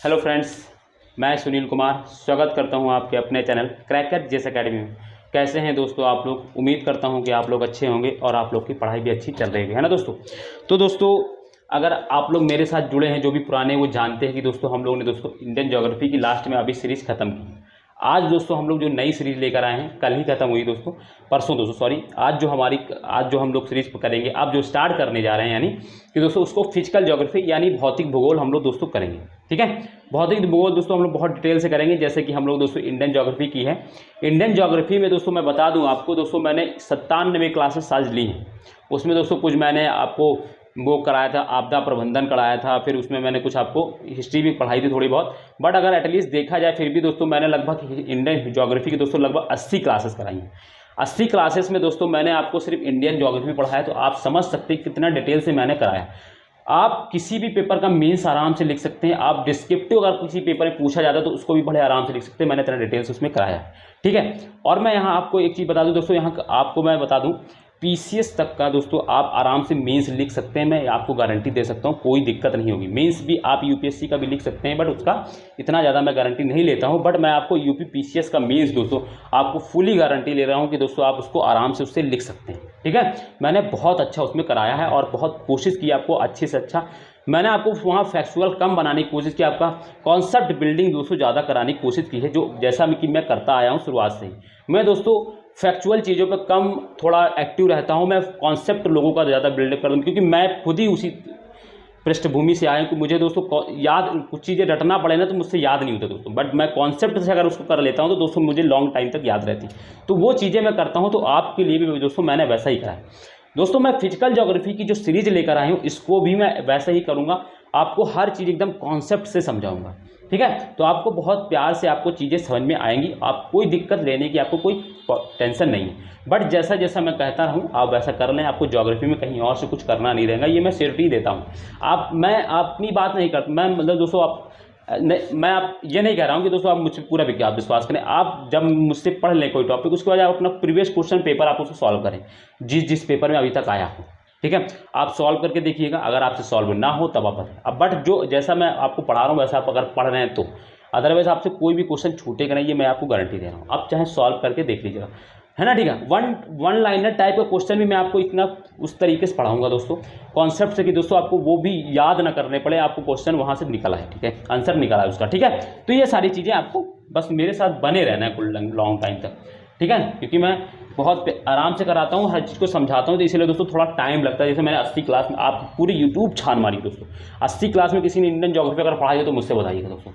Hello friends, मैं सुनील कुमार स्वागत करता हूं आपके अपने चैनल क्रैकर जेस एकेडमी में। कैसे हैं दोस्तों आप लोग? उम्मीद करता हूं कि आप लोग अच्छे होंगे और आप लोग की पढ़ाई भी अच्छी चल रही है ना दोस्तों। तो दोस्तों, अगर आप लोग मेरे साथ जुड़े हैं, जो भी पुराने, वो जानते हैं कि दोस्तों हम लोगों ने दोस्तों इंडियन ज्योग्राफी की लास्ट में अभी सीरीज़ ख़त्म की। आज दोस्तों हम लोग जो नई सीरीज़ लेकर आए हैं, कल ही ख़त्म हुई दोस्तों, परसों दोस्तों सॉरी। आज जो हम लोग सीरीज़ करेंगे, अब जो स्टार्ट करने जा रहे हैं, यानी कि दोस्तों उसको फिजिकल ज्योग्राफी यानी भौतिक भूगोल हम लोग दोस्तों करेंगे। ठीक है, भौतिक भूगोल दोस्तों हम लोग बहुत डिटेल से करेंगे, जैसे कि हम लोग दोस्तों इंडियन ज्योग्राफी की है। इंडियन ज्योग्राफी में दोस्तों मैं बता दूं आपको दोस्तों, मैंने 97 क्लासेस आज ली हैं। उसमें दोस्तों कुछ मैंने आपको वो कराया था, आपदा प्रबंधन कराया था, फिर उसमें मैंने कुछ आपको हिस्ट्री भी पढ़ाई थी थोड़ी बहुत। बट अगर एटलीस्ट देखा जाए फिर भी दोस्तों मैंने लगभग इंडियन ज्योग्राफी की दोस्तों लगभग 80 क्लासेस कराई हैं। 80 क्लासेस में दोस्तों मैंने आपको सिर्फ इंडियन ज्योग्राफी पढ़ाया, तो आप समझ सकते हैं कितना डिटेल से मैंने कराया। आप किसी भी पेपर का मेंस आराम से लिख सकते हैं। आप डिस्क्रिप्टिव अगर किसी पेपर में पूछा जाता है तो उसको भी बड़े आराम से लिख सकते हैं। मैंने इतना डिटेल से उसमें कराया है। ठीक है, और मैं यहाँ आपको एक चीज़ बता दूँ दोस्तों, यहाँ आपको मैं बता दूँ पीसीएस तक का दोस्तों आप आराम से मेंस लिख सकते हैं। मैं आपको गारंटी दे सकता हूँ, कोई दिक्कत नहीं होगी। मेंस भी आप यूपीएससी का भी लिख सकते हैं, बट उसका इतना ज़्यादा मैं गारंटी नहीं लेता हूँ। बट मैं आपको यूपी पीसीएस का मेंस दोस्तों आपको फुली गारंटी ले रहा हूँ कि दोस्तों आप उसको आराम से उससे लिख सकते हैं। ठीक है, मैंने बहुत अच्छा उसमें कराया है और बहुत कोशिश की आपको अच्छे से अच्छा। मैंने आपको वहाँ फैक्चुअल कम बनाने की कोशिश की, आपका कॉन्सेप्ट बिल्डिंग दोस्तों ज़्यादा कराने की कोशिश की है, जो जैसा कि मैं करता आया हूँ शुरुआत से ही। मैं दोस्तों फैक्चुअल चीज़ों पर कम थोड़ा एक्टिव रहता हूँ, मैं कॉन्सेप्ट लोगों का ज़्यादा बिल्डअप करता हूँ, क्योंकि मैं खुद ही उसी पृष्ठभूमि से आया हूँ कि मुझे दोस्तों याद कुछ चीज़ें रटना पड़े ना तो मुझसे याद नहीं होता दोस्तों। बट मैं कॉन्सेप्ट से अगर उसको कर लेता हूँ तो दोस्तों मुझे लॉन्ग टाइम तक याद रहती। तो वो चीज़ें मैं करता हूँ, तो आपके लिए भी दोस्तों मैंने वैसा ही करा है। दोस्तों मैं फिजिकल ज्योग्राफी की जो सीरीज लेकर आया हूँ, इसको भी मैं वैसा ही करूँगा। आपको हर चीज़ एकदम कॉन्सेप्ट से समझाऊंगा। ठीक है, तो आपको बहुत प्यार से आपको चीज़ें समझ में आएंगी। आप कोई दिक्कत लेने की आपको कोई टेंशन नहीं है। बट जैसा जैसा मैं कहता हूँ आप वैसा कर लें। आपको ज्योग्राफी में कहीं और से कुछ करना नहीं रहेगा, ये मैं श्योरिटी देता हूँ। मैं अपनी बात नहीं करता, मैं मतलब दोस्तों मैं आप ये नहीं कह रहा हूँ कि दोस्तों आप मुझसे पूरा विश्वास करें। आप जब मुझसे पढ़ लें कोई टॉपिक, उसके बाद आप अपना प्रीवियस क्वेश्चन पेपर आप उसको सॉल्व करें, जिस पेपर में अभी तक आया हो। ठीक है, आप सॉल्व करके देखिएगा। अगर आपसे सॉल्व ना हो तब आप अब बट जो जैसा मैं आपको पढ़ा रहा हूँ वैसा आप अगर पढ़ रहे हैं तो, अदरवाइज आपसे कोई भी क्वेश्चन छूटेगा नहीं, ये मैं आपको गारंटी दे रहा हूँ। आप चाहे सॉल्व करके देख लीजिएगा, है ना। ठीक है, वन लाइनर टाइप का क्वेश्चन भी मैं आपको इतना उस तरीके से पढ़ाऊंगा दोस्तों, कॉन्सेप्ट से कि दोस्तों आपको वो भी याद ना करने पड़े, आपको क्वेश्चन वहाँ से निकला है। ठीक है, आंसर निकला है उसका। ठीक है, तो ये सारी चीज़ें आपको बस मेरे साथ बने रहना है कुल लॉन्ग टाइम तक। ठीक है, क्योंकि मैं बहुत आराम से कराता हूँ, हर चीज़ को समझाता हूँ, तो इसलिए दोस्तों थोड़ा टाइम लगता है। जैसे मैंने 80 क्लास में, आप पूरी यूट्यूब छान मारी दोस्तों, 80 क्लास में किसी ने इंडियन ज्योग्राफी अगर पढ़ाई है तो मुझसे बताइएगा दोस्तों।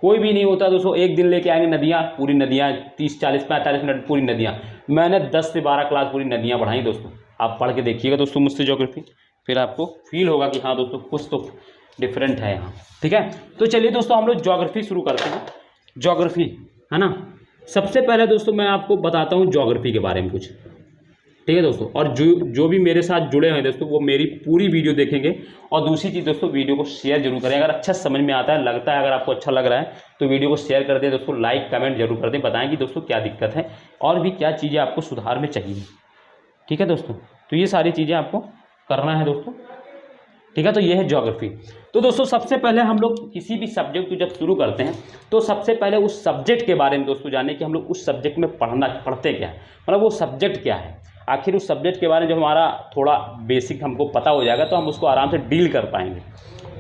कोई भी नहीं होता दोस्तों, एक दिन लेके आएंगे नदियाँ, पूरी नदियाँ 30 40 45 मिनट पूरी नदियाँ। मैंने 10 से 12 क्लास पूरी नदियाँ पढ़ाई दोस्तों। आप पढ़ के देखिएगा दोस्तों मुझसे ज्योग्राफी, फिर आपको फील होगा कि हाँ दोस्तों कुछ तो डिफरेंट है यहाँ। ठीक है, तो चलिए दोस्तों हम लोग ज्योग्राफी शुरू करते हैं। ज्योग्राफी, है ना। सबसे पहले दोस्तों मैं आपको बताता हूँ ज्योग्राफी के बारे में कुछ। ठीक है दोस्तों, और जो भी मेरे साथ जुड़े हैं दोस्तों वो मेरी पूरी वीडियो देखेंगे। और दूसरी चीज़ दोस्तों, वीडियो को शेयर जरूर करें। अगर अच्छा समझ में आता है, लगता है, अगर आपको अच्छा लग रहा है तो वीडियो को शेयर कर दें दोस्तों, लाइक कमेंट जरूर कर दें, बताएं कि दोस्तों क्या दिक्कत है और भी क्या चीज़ें आपको सुधार में चाहिए। ठीक है दोस्तों, तो ये सारी चीज़ें आपको करना है दोस्तों। ठीक है, तो ये है ज्योग्राफी। तो दोस्तों सबसे पहले हम लोग किसी भी सब्जेक्ट को जब शुरू करते हैं तो सबसे पहले उस सब्जेक्ट के बारे में दोस्तों जाने कि हम लोग उस सब्जेक्ट में पढ़ते क्या है, मतलब वो सब्जेक्ट क्या है। आखिर उस सब्जेक्ट के बारे में जब हमारा थोड़ा बेसिक हमको पता हो जाएगा तो हम उसको आराम से डील कर पाएंगे।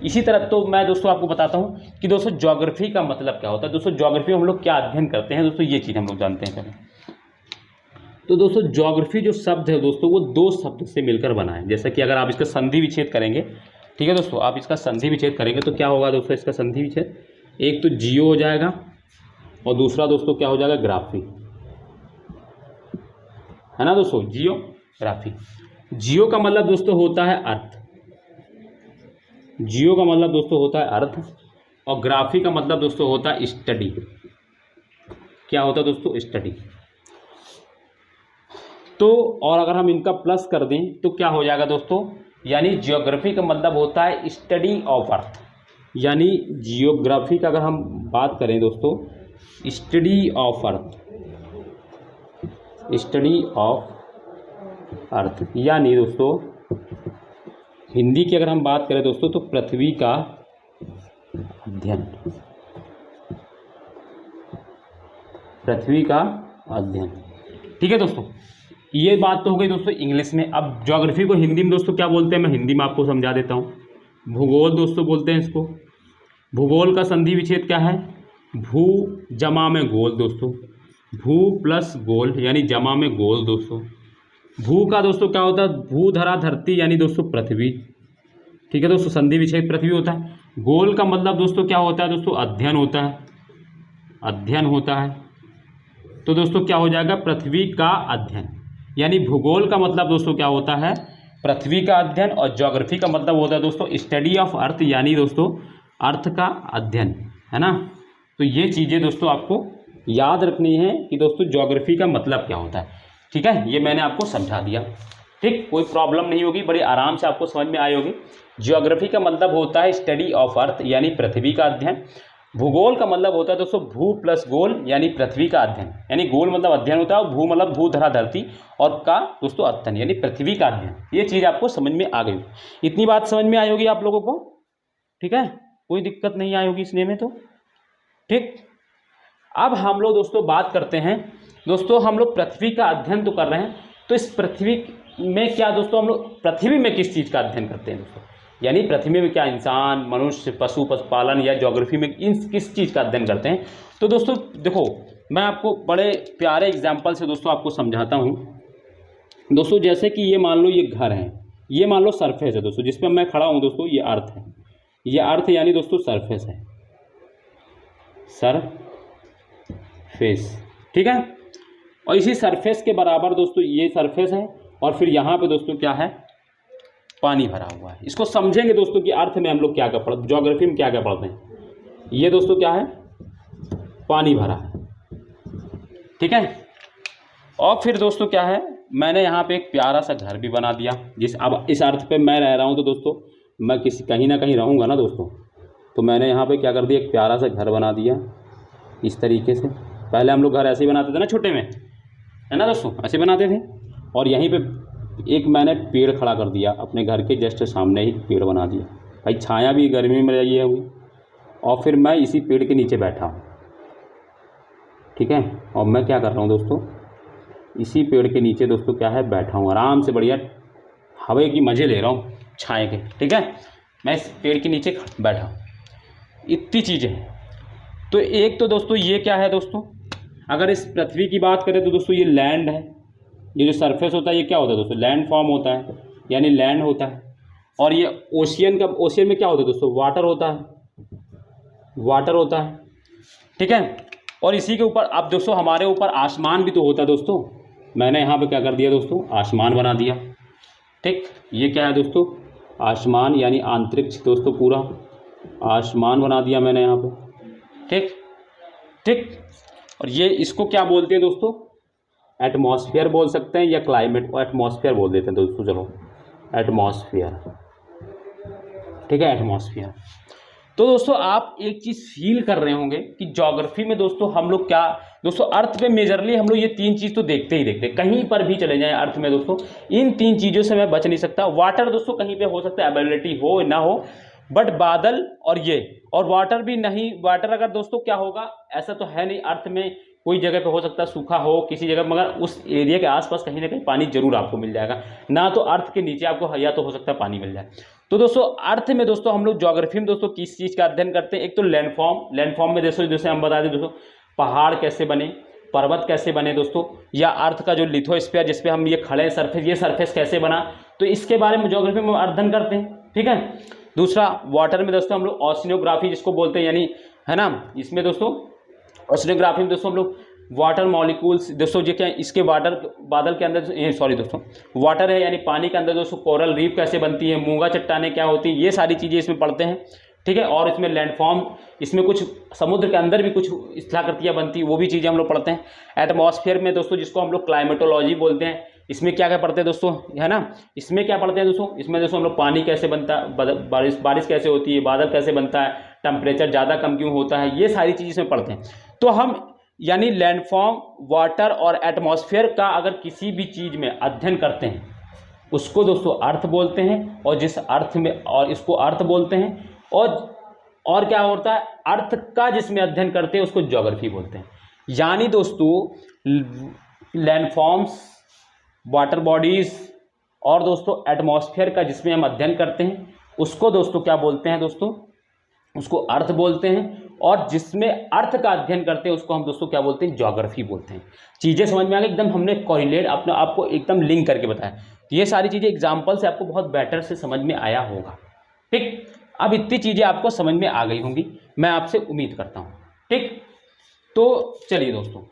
इसी तरह तो मैं दोस्तों आपको बताता हूँ कि दोस्तों ज्योग्राफी का मतलब क्या होता है। दोस्तों ज्योग्राफी में हम लोग क्या अध्ययन करते हैं दोस्तों, ये चीज़ हम लोग जानते हैं पहले। तो दोस्तों ज्योग्राफी जो शब्द है दोस्तों वो दो शब्द से मिलकर बना है। जैसे कि अगर आप इसका संधि विच्छेद करेंगे, ठीक है दोस्तों, आप इसका संधि विच्छेद करेंगे तो क्या होगा दोस्तों, इसका संधि विच्छेद एक तो जियो हो जाएगा और दूसरा दोस्तों क्या हो जाएगा, ग्राफी, है ना दोस्तों, जियोग्राफी। जियो का मतलब दोस्तों होता है अर्थ, जियो का मतलब दोस्तों होता है अर्थ, और ग्राफी का मतलब दोस्तों होता है स्टडी। क्या होता है दोस्तों, स्टडी। तो और अगर हम इनका प्लस कर दें तो क्या हो जाएगा दोस्तों, यानी ज्योग्राफी का मतलब होता है स्टडी ऑफ अर्थ। यानी जियोग्राफी का अगर हम बात करें दोस्तों, study of earth, study of earth, यानी दोस्तों हिंदी की अगर हम बात करें दोस्तों तो पृथ्वी का अध्ययन, पृथ्वी का अध्ययन। ठीक है दोस्तों, ये बात तो हो गई दोस्तों इंग्लिश में। अब ज्योग्राफी को हिंदी में दोस्तों क्या बोलते हैं, मैं हिंदी में आपको समझा देता हूँ। भूगोल दोस्तों बोलते हैं इसको। भूगोल का संधि विच्छेद क्या है, भू जमा में गोल दोस्तों, भू प्लस गोल यानी जमा में गोल दोस्तों। भू का दोस्तों क्या होता है, भू धरा धरती यानी दोस्तों पृथ्वी। ठीक है दोस्तों, संधि विच्छेद पृथ्वी होता है। गोल का मतलब दोस्तों क्या होता है दोस्तों, अध्ययन होता है, अध्ययन होता है। तो दोस्तों क्या हो जाएगा, पृथ्वी का अध्ययन। यानी भूगोल का मतलब दोस्तों क्या होता है, पृथ्वी का अध्ययन, और ज्योग्राफी का मतलब होता है दोस्तों स्टडी ऑफ अर्थ यानी दोस्तों अर्थ का अध्ययन, है ना। तो ये चीज़ें दोस्तों आपको याद रखनी है कि दोस्तों ज्योग्राफी का मतलब क्या होता है। ठीक है, ये मैंने आपको समझा दिया। ठीक, कोई प्रॉब्लम नहीं होगी, बड़ी आराम से आपको समझ में आई होगी। ज्योग्राफी का मतलब होता है स्टडी ऑफ अर्थ यानी पृथ्वी का अध्ययन। भूगोल का मतलब होता है दोस्तों भू प्लस गोल यानी पृथ्वी का अध्ययन। यानी गोल मतलब अध्ययन होता है और भू मतलब भू धरा धरती, और का दोस्तों अध्ययन यानी पृथ्वी का अध्ययन। ये चीज़ आपको समझ में आ गई, इतनी बात समझ में आई होगी आप लोगों को। ठीक है, कोई दिक्कत नहीं आई होगी इसने में तो। ठीक, अब हम लोग दोस्तों बात करते हैं दोस्तों, हम लोग पृथ्वी का अध्ययन तो कर रहे हैं, तो इस पृथ्वी में क्या दोस्तों हम लोग पृथ्वी में किस चीज़ का अध्ययन करते हैं दोस्तों, यानी पृथ्वी में क्या इंसान, मनुष्य, पशु पशुपालन या ज्योग्राफी में इन किस चीज़ का अध्ययन करते हैं। तो दोस्तों देखो, मैं आपको बड़े प्यारे एग्जाम्पल से दोस्तों आपको समझाता हूँ दोस्तों। जैसे कि ये मान लो ये घर है, ये मान लो सरफेस है दोस्तों, जिस पर मैं खड़ा हूँ दोस्तों, ये अर्थ है, ये अर्थ यानी दोस्तों सरफेस है, सरफेस। ठीक है, और इसी सरफेस के बराबर दोस्तों ये सरफेस है, और फिर यहाँ पे दोस्तों क्या है, पानी भरा हुआ है। इसको समझेंगे दोस्तों कि अर्थ में हम लोग क्या क्या पढ़ते, ज्योग्राफी में क्या क्या पढ़ते हैं। ये दोस्तों क्या है, पानी भरा है। ठीक है, और फिर दोस्तों क्या है, मैंने यहाँ पे एक प्यारा सा घर भी बना दिया। अब इस अर्थ पे मैं रह रहा हूँ, तो दोस्तों मैं कहीं ना कहीं रहूँगा ना दोस्तों, तो मैंने यहाँ पे क्या कर दिया, एक प्यारा सा घर बना दिया इस तरीके से। पहले हम लोग घर ऐसे ही बनाते थे ना, छोटे में, है ना दोस्तों, ऐसे बनाते थे। और यहीं पे एक मैंने पेड़ खड़ा कर दिया, अपने घर के जस्ट सामने ही पेड़ बना दिया भाई, छाया भी गर्मी में रही है हुई। और फिर मैं इसी पेड़ के नीचे बैठा हूँ। ठीक है, और मैं क्या कर रहा हूँ दोस्तों, इसी पेड़ के नीचे दोस्तों क्या है, बैठा हूँ आराम से, बढ़िया हवा की मज़े ले रहा हूँ, छाए के। ठीक है, मैं इस पेड़ के नीचे बैठा हूँ। इतनी चीज़ें हैं। तो एक तो दोस्तों ये क्या है दोस्तों, अगर इस पृथ्वी की बात करें तो दोस्तों ये लैंड है, ये जो सरफेस होता है ये क्या होता है दोस्तों, लैंड फॉर्म होता है, यानी लैंड होता है। और ये ओशियन का, ओशियन में क्या होता है दोस्तों, वाटर होता है, वाटर होता है। ठीक है, और इसी के ऊपर अब दोस्तों हमारे ऊपर आसमान भी तो होता है दोस्तों। मैंने यहाँ पे क्या कर दिया दोस्तों, आसमान बना दिया। ठीक, ये क्या है दोस्तों, आसमान यानी अंतरिक्ष दोस्तों, पूरा आसमान बना दिया मैंने यहाँ पे। ठीक ठीक, और ये इसको क्या बोलते हैं दोस्तों, एटमॉस्फेयर बोल सकते हैं या क्लाइमेट, एटमॉस्फेयर बोल देते हैं दोस्तों, चलो एटमॉस्फेयर। ठीक है, एटमॉस्फेयर। तो दोस्तों आप एक चीज़ फील कर रहे होंगे कि ज्योग्राफी में दोस्तों हम लोग क्या दोस्तों, अर्थ पे मेजरली हम लोग ये तीन चीज़ तो देखते ही देखते, कहीं पर भी चले जाएं अर्थ में दोस्तों, इन तीन चीज़ों से मैं बच नहीं सकता। वाटर दोस्तों कहीं पे हो सकता है, अवेलेबिलिटी हो ना हो, बट बादल और ये, और वाटर भी नहीं। वाटर अगर दोस्तों क्या होगा, ऐसा तो है नहीं, अर्थ में कोई जगह पे हो सकता है सूखा हो किसी जगह, मगर उस एरिया के आसपास कहीं ना कहीं पानी जरूर आपको मिल जाएगा, ना तो अर्थ के नीचे आपको या तो हो सकता है पानी मिल जाए। तो दोस्तों अर्थ में दोस्तों हम लोग ज्योग्राफी में दोस्तों किस चीज़ का अध्ययन करते हैं, एक तो लैंडफॉर्म। लैंडफॉर्म में दोस्तों जैसे हम बता दें दोस्तों, पहाड़ कैसे बने, पर्वत कैसे बने दोस्तों, या अर्थ का जो लिथोस्फीयर जिस पे हम ये खड़े हैं सरफेस, ये सरफेस कैसे बना, तो इसके बारे में ज्योग्राफी में अध्ययन करते हैं। ठीक है, दूसरा वाटर में दोस्तों हम लोग ओशिनोग्राफी जिसको बोलते हैं, यानी है ना, इसमें दोस्तों ओशिनोग्राफी में दोस्तों हम लोग वाटर मॉलिक्यूल्स दोस्तों, जो क्या इसके वाटर बादल के अंदर, सॉरी दोस्तों वाटर है यानी पानी के अंदर दोस्तों कोरल रीफ कैसे बनती है, मूंगा चट्टानें क्या होती हैं, ये सारी चीज़ें इसमें पढ़ते हैं। ठीक है, और इसमें लैंडफॉर्म, इसमें कुछ समुद्र के अंदर भी कुछ स्थलाकृतियाँ बनती है, वो भी चीज़ें हम लोग पढ़ते हैं। एटमॉस्फेयर में दोस्तों जिसको हम लोग क्लाइमेटोलॉजी बोलते हैं, इसमें क्या क्या पढ़ते हैं दोस्तों, है ना, इसमें क्या पढ़ते हैं दोस्तों, इसमें दोस्तों हम लोग पानी कैसे बनता है, बारिश कैसे होती है, बादल कैसे बनता है, टेम्परेचर ज़्यादा कम क्यों होता है, ये सारी चीज़ इसमें पढ़ते हैं। तो हम यानी लैंडफॉर्म, वाटर और एटमॉस्फेयर का अगर किसी भी चीज़ में अध्ययन करते हैं उसको दोस्तों अर्थ बोलते हैं, और जिस अर्थ में, और इसको अर्थ बोलते हैं, और क्या होता है, अर्थ का जिसमें अध्ययन करते हैं उसको ज्योग्राफी बोलते हैं। यानी दोस्तों लैंडफॉर्म्स, वाटर बॉडीज और दोस्तों एटमॉस्फेयर का जिसमें हम अध्ययन करते हैं उसको दोस्तों क्या बोलते हैं दोस्तों, उसको अर्थ बोलते हैं। और जिसमें अर्थ का अध्ययन करते हैं उसको हम दोस्तों क्या बोलते हैं, ज्योग्राफी बोलते हैं। चीज़ें समझ में आ गई एकदम, हमने कोरिलेट अपना आपको एकदम लिंक करके बताया। तो ये सारी चीज़ें एग्जाम्पल से आपको बहुत बेटर से समझ में आया होगा। ठीक, अब इतनी चीज़ें आपको समझ में आ गई होंगी, मैं आपसे उम्मीद करता हूँ। ठीक, तो चलिए दोस्तों,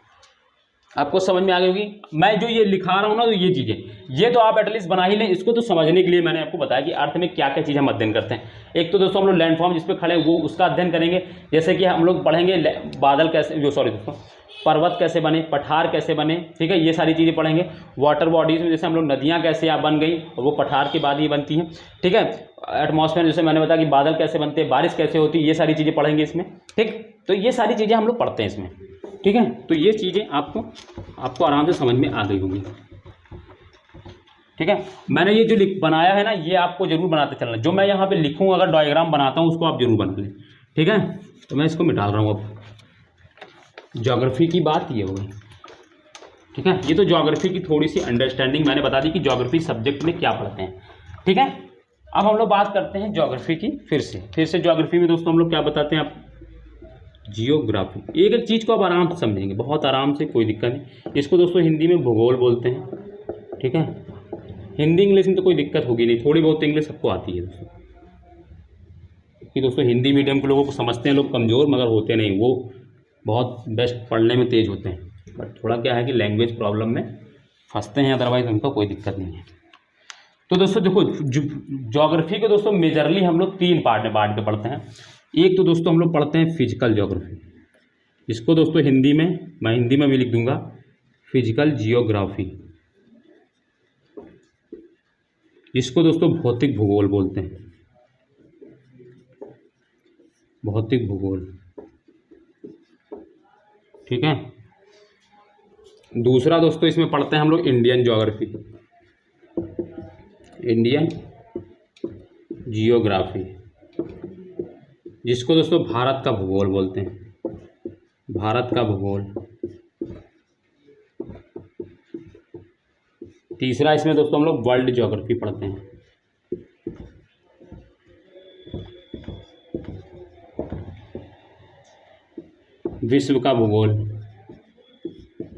आपको समझ में आ गई होगी। मैं जो ये लिखा रहा हूँ ना, तो ये चीज़ें ये तो आप एटलीस्ट बना ही लें। इसको तो समझने के लिए मैंने आपको बताया कि अर्थ में क्या क्या चीज़ हम अध्ययन करते हैं। एक तो दोस्तों हम लोग लैंडफॉर्म जिस पे खड़े हैं वो उसका अध्ययन करेंगे, जैसे कि हम लोग पढ़ेंगे बादल कैसे, जो सॉरी दोस्तों पर्वत कैसे बने, पठार कैसे बने, ठीक है, ये सारी चीज़ें पढ़ेंगे। वाटर बॉडीज में जैसे हम लोग नदियाँ कैसे बन गई और वो पठार के बाद ही बनती हैं, ठीक है। एटमॉस्फेयर जैसे मैंने बताया कि बादल कैसे बनते हैं, बारिश कैसे होती है, ये सारी चीज़ें पढ़ेंगे इसमें। ठीक, तो ये सारी चीज़ें हम लोग पढ़ते हैं इसमें, ठीक है। तो ये चीज़ें आपको आराम से समझ में आ गई होगी, ठीक है। मैंने ये जो बनाया है ना, ये आपको जरूर बनाते चलना। जो मैं यहाँ पे लिखूँ अगर डायग्राम बनाता हूँ उसको आप जरूर बना लें, ठीक है। तो मैं इसको मिटा रहा हूँ। अब ज्योग्राफी की बात ये होगी, ठीक है। ये तो ज्योग्राफी की थोड़ी सी अंडरस्टैंडिंग मैंने बता दी कि ज्योग्राफी सब्जेक्ट में क्या पढ़ते हैं, ठीक है। अब हम लोग बात करते हैं ज्योग्राफी की फिर से ज्योग्राफी में दोस्तों हम लोग क्या बताते हैं आप, जियोग्राफी। एक एक चीज़ को आप आराम से समझेंगे, बहुत आराम से, कोई दिक्कत नहीं। इसको दोस्तों हिंदी में भूगोल बोलते हैं, ठीक है। हिंदी इंग्लिश में तो कोई दिक्कत होगी नहीं, थोड़ी बहुत इंग्लिश सबको आती है दोस्तों, कि दोस्तों हिंदी मीडियम के लोगों को समझते हैं लोग कमज़ोर, मगर होते नहीं, वो बहुत बेस्ट पढ़ने में तेज़ होते हैं। बट थोड़ा क्या है कि लैंग्वेज प्रॉब्लम में फंसते हैं, अदरवाइज़ उनको कोई दिक्कत नहीं है। तो दोस्तों देखो, ज्योग्राफी को दोस्तों मेजरली हम लोग 3 पार्ट में बांट के पढ़ते हैं। एक तो दोस्तों हम लोग पढ़ते हैं फिजिकल ज्योग्राफी, इसको दोस्तों हिंदी में मैं हिंदी में भी लिख दूंगा फिजिकल जियोग्राफी। इसको दोस्तों भौतिक भूगोल बोलते हैं, भौतिक भूगोल, ठीक है। दूसरा दोस्तों इसमें पढ़ते हैं हम लोग इंडियन ज्योग्राफी, इंडियन जियोग्राफी, जिसको दोस्तों भारत का भूगोल बोलते हैं, भारत का भूगोल। तीसरा इसमें दोस्तों हम लोग वर्ल्ड ज्योग्राफी पढ़ते हैं, विश्व का भूगोल,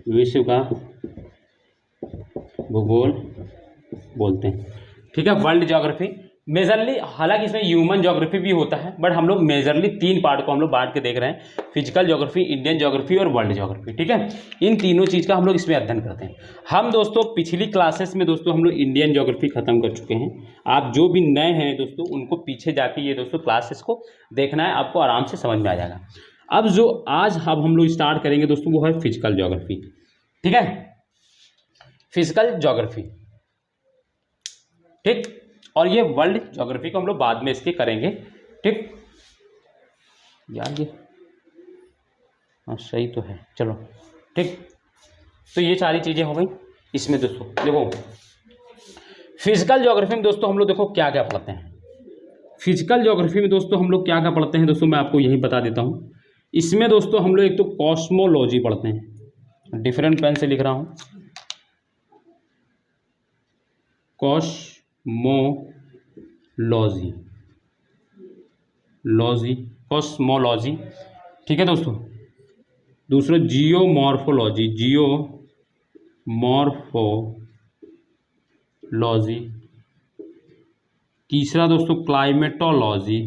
विश्व का भूगोल बोलते हैं, ठीक है। वर्ल्ड ज्योग्राफी मेजरली, हालांकि इसमें ह्यूमन ज्योग्राफी भी होता है, बट हम लोग मेजरली 3 पार्ट को हम लोग बांट के देख रहे हैं, फिजिकल ज्योग्राफी, इंडियन ज्योग्राफी और वर्ल्ड ज्योग्राफी, ठीक है। इन तीनों चीज़ का हम लोग इसमें अध्ययन करते हैं। हम दोस्तों पिछली क्लासेस में दोस्तों हम लोग इंडियन ज्योग्राफी खत्म कर चुके हैं। आप जो भी नए हैं दोस्तों उनको पीछे जाके ये दोस्तों क्लासेस को देखना है, आपको आराम से समझ में आ जाएगा। अब जो आज हम लोग स्टार्ट करेंगे दोस्तों वो है फिजिकल ज्योग्राफी, ठीक है, फिजिकल ज्योग्राफी, ठीक। और ये वर्ल्ड ज्योग्राफी को हम लोग बाद में इसके करेंगे, ठीक यार। ये हाँ सही तो है, चलो ठीक। तो ये सारी चीज़ें हो गई इसमें दोस्तों। देखो फिजिकल ज्योग्राफी में दोस्तों हम लोग देखो क्या क्या पढ़ते हैं। फिजिकल ज्योग्राफी में दोस्तों हम लोग क्या क्या पढ़ते हैं दोस्तों, मैं आपको यही बता देता हूँ। इसमें दोस्तों हम लोग एक तो कॉस्मोलॉजी पढ़ते हैं, डिफरेंट पेन से लिख रहा हूँ, कॉस्मोलॉजी, कॉस्मोलॉजी, ठीक है दोस्तों। दूसरा जियोमॉर्फोलॉजी, जियोमॉर्फोलॉजी। तीसरा दोस्तों क्लाइमेटोलॉजी।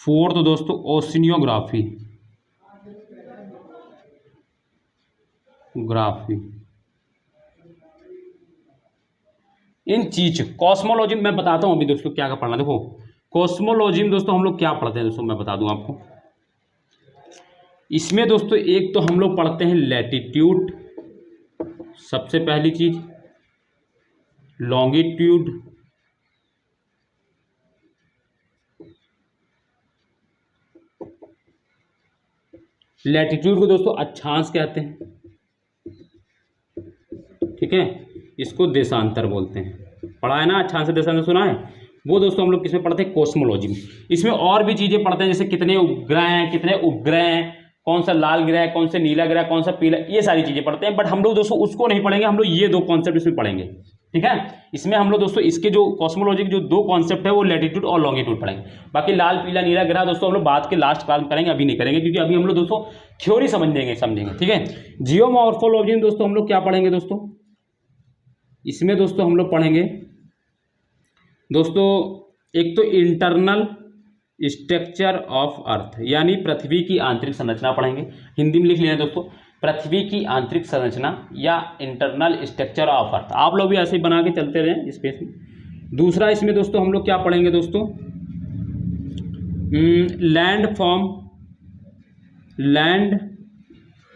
फोर्थ दोस्तों ओशिनियोग्राफी, इन चीज कॉस्मोलॉजी में मैं बताता हूं अभी दोस्तों क्या क्या पढ़ना। देखो कॉस्मोलॉजी में दोस्तों हम लोग क्या पढ़ते हैं दोस्तों, मैं बता दूं आपको। इसमें दोस्तों एक तो हम लोग पढ़ते हैं लैटिट्यूड, सबसे पहली चीज, लॉन्गिट्यूड, लैटिट्यूड को दोस्तों अक्षांश कहते हैं, ठीक है, इसको देशांतर बोलते हैं, पढ़ा है ना, अक्षांश देशांश सुना है, वो दोस्तों हम लोग किसमें पढ़ते हैं, कॉस्मोलॉजी में। इसमें और भी चीज़ें पढ़ते हैं, जैसे कितने उपग्रह हैं, कितने उपग्रह हैं, कौन सा लाल ग्रह है, कौन सा नीला ग्रह, कौन सा पीला, ये सारी चीज़ें पढ़ते हैं। बट हम लोग दोस्तों उसको नहीं पढ़ेंगे, हम लोग ये दो कॉन्सेप्ट इसमें पढ़ेंगे, ठीक है। इसमें हम लोग दोस्तों इसके जो कॉस्मोलॉजी के जो दो कॉन्सेप्ट है वो लैटिट्यूड और लॉन्गिट्यूड पढ़ेंगे। बाकी लाल पीला नीला ग्रह दोस्तों हम लोग बाद के लास्ट क्लास में करेंगे, अभी नहीं करेंगे, क्योंकि अभी हम लोग दोस्तों थ्योरी समझेंगे, ठीक है। जियोमॉर्फोलॉजी में दोस्तों हम लोग क्या पढ़ेंगे दोस्तों, इसमें दोस्तों हम लोग पढ़ेंगे दोस्तों एक तो इंटरनल स्ट्रक्चर ऑफ अर्थ, यानी पृथ्वी की आंतरिक संरचना पढ़ेंगे। हिंदी में लिख लिया दोस्तों, पृथ्वी की आंतरिक संरचना या इंटरनल स्ट्रक्चर ऑफ अर्थ। आप लोग भी ऐसे ही बना के चलते रहें स्पेस में। दूसरा इसमें दोस्तों हम लोग क्या पढ़ेंगे दोस्तों, लैंड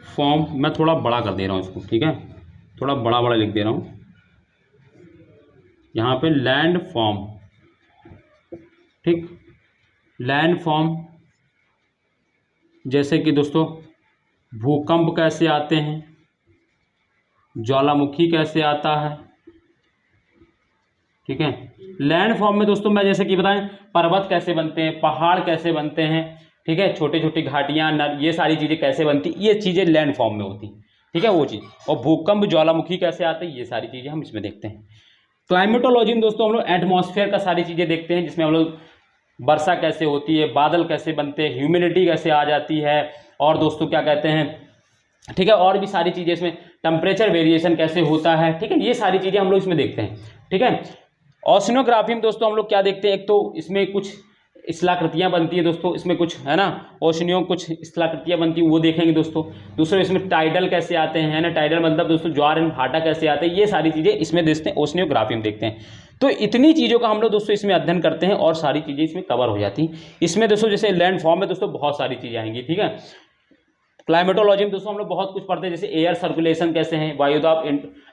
फॉर्म, मैं थोड़ा बड़ा कर दे रहा हूँ इसको, ठीक है, थोड़ा बड़ा बड़ा लिख दे रहा हूँ यहाँ पे, लैंड फॉर्म, ठीक, लैंड फॉर्म, जैसे कि दोस्तों भूकंप कैसे आते हैं, ज्वालामुखी कैसे आता है, ठीक है। लैंड फॉर्म में दोस्तों मैं जैसे कि बताएं, पर्वत कैसे बनते हैं, पहाड़ कैसे बनते हैं, ठीक है, छोटी छोटी घाटियाँ, ये सारी चीज़ें कैसे बनती, ये चीज़ें लैंड फॉर्म में होती, ठीक है, वो चीज़। और भूकंप ज्वालामुखी कैसे आते हैं, ये सारी चीज़ें हम इसमें देखते हैं। क्लाइमेटोलॉजी में दोस्तों हम लोग एटमॉस्फेयर का सारी चीज़ें देखते हैं, जिसमें हम लोग वर्षा कैसे होती है, बादल कैसे बनते हैं, ह्यूमिडिटी कैसे आ जाती है, और दोस्तों क्या कहते हैं, ठीक है, और भी सारी चीज़ें इसमें, टेम्परेचर वेरिएशन कैसे होता है, ठीक है, ये सारी चीज़ें हम लोग इसमें देखते हैं, ठीक है। ओशिनोग्राफी में दोस्तों हम लोग क्या देखते हैं, एक तो इसमें कुछ स्थलाकृतियाँ बनती है दोस्तों, इसमें कुछ है ना, ओशनियों कुछ स्थलाकृतियाँ बनती है, वो देखेंगे दोस्तों। दूसरे इसमें टाइडल कैसे आते हैं, है ना, टाइडल मतलब दोस्तों ज्वार एंड भाटा कैसे आते हैं, ये सारी चीज़ें इसमें देखते हैं, ओशनियोग्राफी में देखते हैं। तो इतनी चीज़ों का हम लोग दोस्तों इसमें अध्ययन करते हैं और सारी चीज़ें इसमें कवर हो जाती हैं। इसमें दोस्तों जैसे लैंड फॉर्म में दोस्तों बहुत सारी चीज़ें आएंगी, ठीक है। क्लाइमेटोलॉजी में दोस्तों हम लोग बहुत कुछ पढ़ते हैं, जैसे एयर सर्कुलेशन कैसे हैं, वायुदाब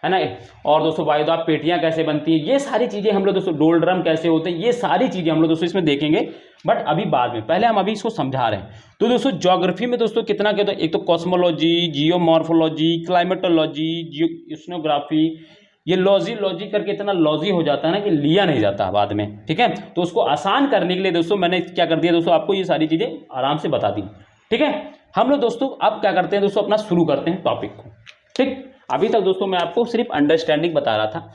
है ना, और दोस्तों वायुदाब पेटियां कैसे बनती हैं, ये सारी चीज़ें हम लोग दोस्तों, डोलड्रम कैसे होते हैं, ये सारी चीज़ें हम लोग दोस्तों इसमें देखेंगे, बट अभी बाद में, पहले हम अभी इसको समझा रहे हैं। तो दोस्तों ज्योग्राफी में दोस्तों कितना कहते हैं, एक तो कॉस्मोलॉजी, जियोमॉर्फोलॉजी, क्लाइमेटोलॉजी, जियोग्राफी, ये लॉजी करके इतना लॉजी हो जाता है ना कि लिया नहीं जाता बाद में, ठीक है। तो उसको आसान करने के लिए दोस्तों मैंने क्या कर दिया दोस्तों, आपको ये सारी चीज़ें आराम से बता दी, ठीक है। हम लोग दोस्तों अब क्या करते हैं दोस्तों, अपना शुरू करते हैं टॉपिक को, ठीक। अभी तक दोस्तों मैं आपको सिर्फ अंडरस्टैंडिंग बता रहा था,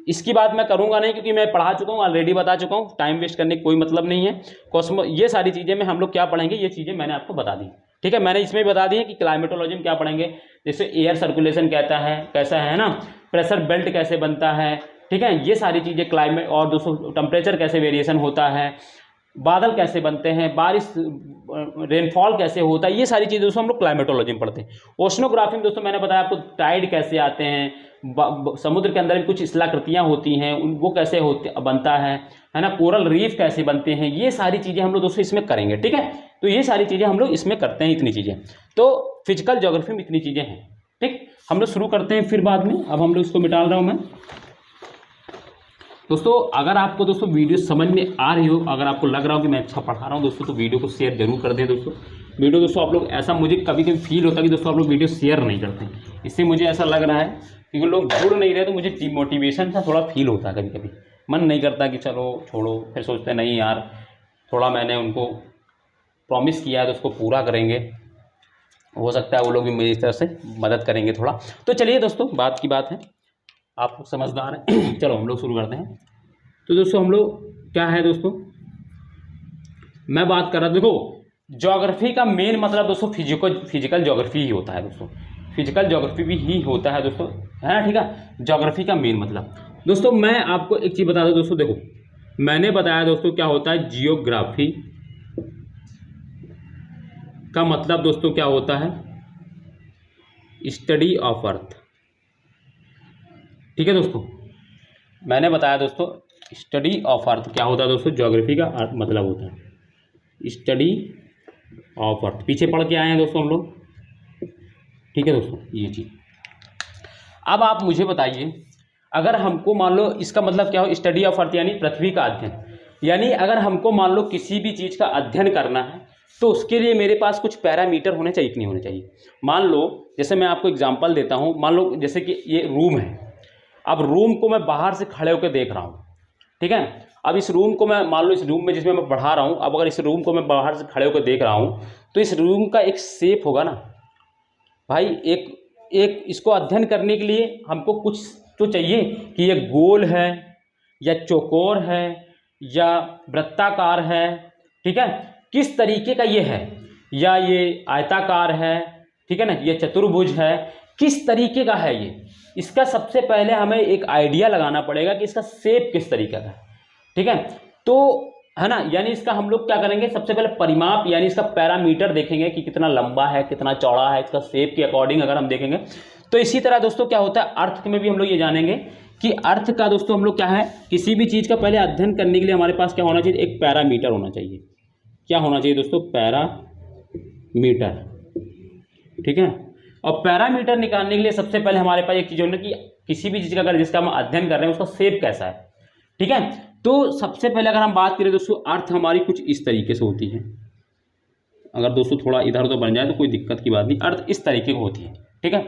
इसकी बात मैं करूंगा नहीं, क्योंकि मैं पढ़ा चुका हूँ, ऑलरेडी बता चुका हूँ, टाइम वेस्ट करने की कोई मतलब नहीं है। कॉस्मो ये सारी चीज़ें में हम लोग क्या पढ़ेंगे, ये चीज़ें मैंने आपको बता दी, ठीक है। मैंने इसमें बता दी है कि क्लाइमेटोलॉजी में क्या पढ़ेंगे, जैसे एयर सर्कुलेशन कहता है कैसा है ना, प्रेशर बेल्ट कैसे बनता है, ठीक है, ये सारी चीज़ें क्लाइमेट, और दोस्तों टेम्परेचर कैसे वेरिएशन होता है, बादल कैसे बनते हैं, बारिश रेनफॉल कैसे होता है, ये सारी चीज़ें दोस्तों हम लोग क्लाइमेटोलॉजी में पढ़ते हैं। ओशनोग्राफी में दोस्तों मैंने बताया आपको, टाइड कैसे आते हैं, समुद्र के अंदर भी कुछ स्थलाकृतियाँ होती हैं, वो कैसे बनता है ना, कोरल रीफ कैसे बनते हैं, ये सारी चीज़ें हम लोग दोस्तों इसमें करेंगे, ठीक है। तो ये सारी चीज़ें हम लोग इसमें करते हैं, इतनी चीज़ें तो फिजिकल ज्योग्राफी में इतनी चीज़ें हैं, ठीक। हम लोग शुरू करते हैं फिर बाद में, अब हम लोग इसको मिटा रहा हूँ मैं दोस्तों। अगर आपको दोस्तों वीडियो समझ में आ रही हो, अगर आपको लग रहा हो कि मैं अच्छा पढ़ा रहा हूँ दोस्तों, तो वीडियो को शेयर जरूर कर दें दोस्तों। वीडियो दोस्तों आप लोग, ऐसा मुझे कभी कभी फील होता है कि दोस्तों आप लोग वीडियो शेयर नहीं करते, इससे मुझे ऐसा लग रहा है क्योंकि लोग जुड़ नहीं रहे, तो मुझे डिमोटिवेशन सा थोड़ा फील होता है, कभी कभी मन नहीं करता कि चलो छोड़ो, फिर सोचते हैं नहीं यार, थोड़ा मैंने उनको प्रॉमिस किया है तो उसको पूरा करेंगे, हो सकता है वो लोग भी मेरी तरफ से मदद करेंगे थोड़ा। तो चलिए दोस्तों, बात की बात है, आप लोग समझदार हैं, चलो हम लोग शुरू करते हैं। तो दोस्तों हम लोग क्या है दोस्तों, मैं बात कर रहा था, देखो ज्योग्राफी का मेन मतलब दोस्तों फिजिकल ज्योग्राफी ही होता है दोस्तों, फिजिकल ज्योग्राफी भी ही होता है दोस्तों, है ना, ठीक है। ज्योग्राफी का मेन मतलब दोस्तों, मैं आपको एक चीज़ बता दूं दोस्तों, देखो मैंने बताया दोस्तों क्या होता है जियोग्राफी का मतलब दोस्तों, क्या होता है स्टडी ऑफ अर्थ, ठीक है दोस्तों। मैंने बताया दोस्तों स्टडी ऑफ अर्थ क्या होता है दोस्तों, ज्योग्राफी का मतलब होता है स्टडी ऑफ अर्थ, पीछे पढ़ के आए हैं दोस्तों हम लोग, ठीक है दोस्तों, ये चीज़। अब आप मुझे बताइए, अगर हमको मान लो इसका मतलब क्या हो, स्टडी ऑफ अर्थ यानी पृथ्वी का अध्ययन, यानी अगर हमको मान लो किसी भी चीज़ का अध्ययन करना है तो उसके लिए मेरे पास कुछ पैरामीटर होने चाहिए कि नहीं होने चाहिए। मान लो जैसे मैं आपको एग्जांपल देता हूँ, मान लो जैसे कि ये रूम है, अब रूम को मैं बाहर से खड़े होकर देख रहा हूँ, ठीक है। अब इस रूम को मैं मान लो, इस रूम में जिसमें मैं पढ़ा रहा हूँ, अब अगर इस रूम को मैं बाहर से खड़े होकर देख रहा हूँ तो इस रूम का एक शेप होगा ना भाई। एक इसको अध्ययन करने के लिए हमको कुछ तो चाहिए कि ये गोल है या चौकोर है या वृत्ताकार है, ठीक है, किस तरीके का ये है, या ये आयताकार है, ठीक है ना, ये चतुर्भुज है, किस तरीके का है ये। इसका सबसे पहले हमें एक आइडिया लगाना पड़ेगा कि इसका शेप किस तरीके का है, ठीक है। तो है ना, यानी इसका हम लोग क्या करेंगे, सबसे पहले परिमाप यानी इसका पैरामीटर देखेंगे कि कितना लंबा है, कितना चौड़ा है, इसका शेप के अकॉर्डिंग अगर हम देखेंगे। तो इसी तरह दोस्तों क्या होता है, अर्थ में भी हम लोग ये जानेंगे कि अर्थ का दोस्तों हम लोग क्या है, किसी भी चीज़ का पहले अध्ययन करने के लिए हमारे पास क्या होना चाहिए, एक पैरामीटर होना चाहिए। क्या होना चाहिए दोस्तों, पैरामीटर, ठीक है। और पैरामीटर निकालने के लिए सबसे पहले हमारे पास एक चीज़ होना कि किसी भी चीज़ का अगर जिसका हम अध्ययन कर रहे हैं उसका शेप कैसा है, ठीक है। तो सबसे पहले अगर हम बात करें दोस्तों, अर्थ हमारी कुछ इस तरीके से होती है। अगर दोस्तों थोड़ा इधर उधर बन जाए तो कोई दिक्कत की बात नहीं, अर्थ इस तरीके की होती है, ठीक है,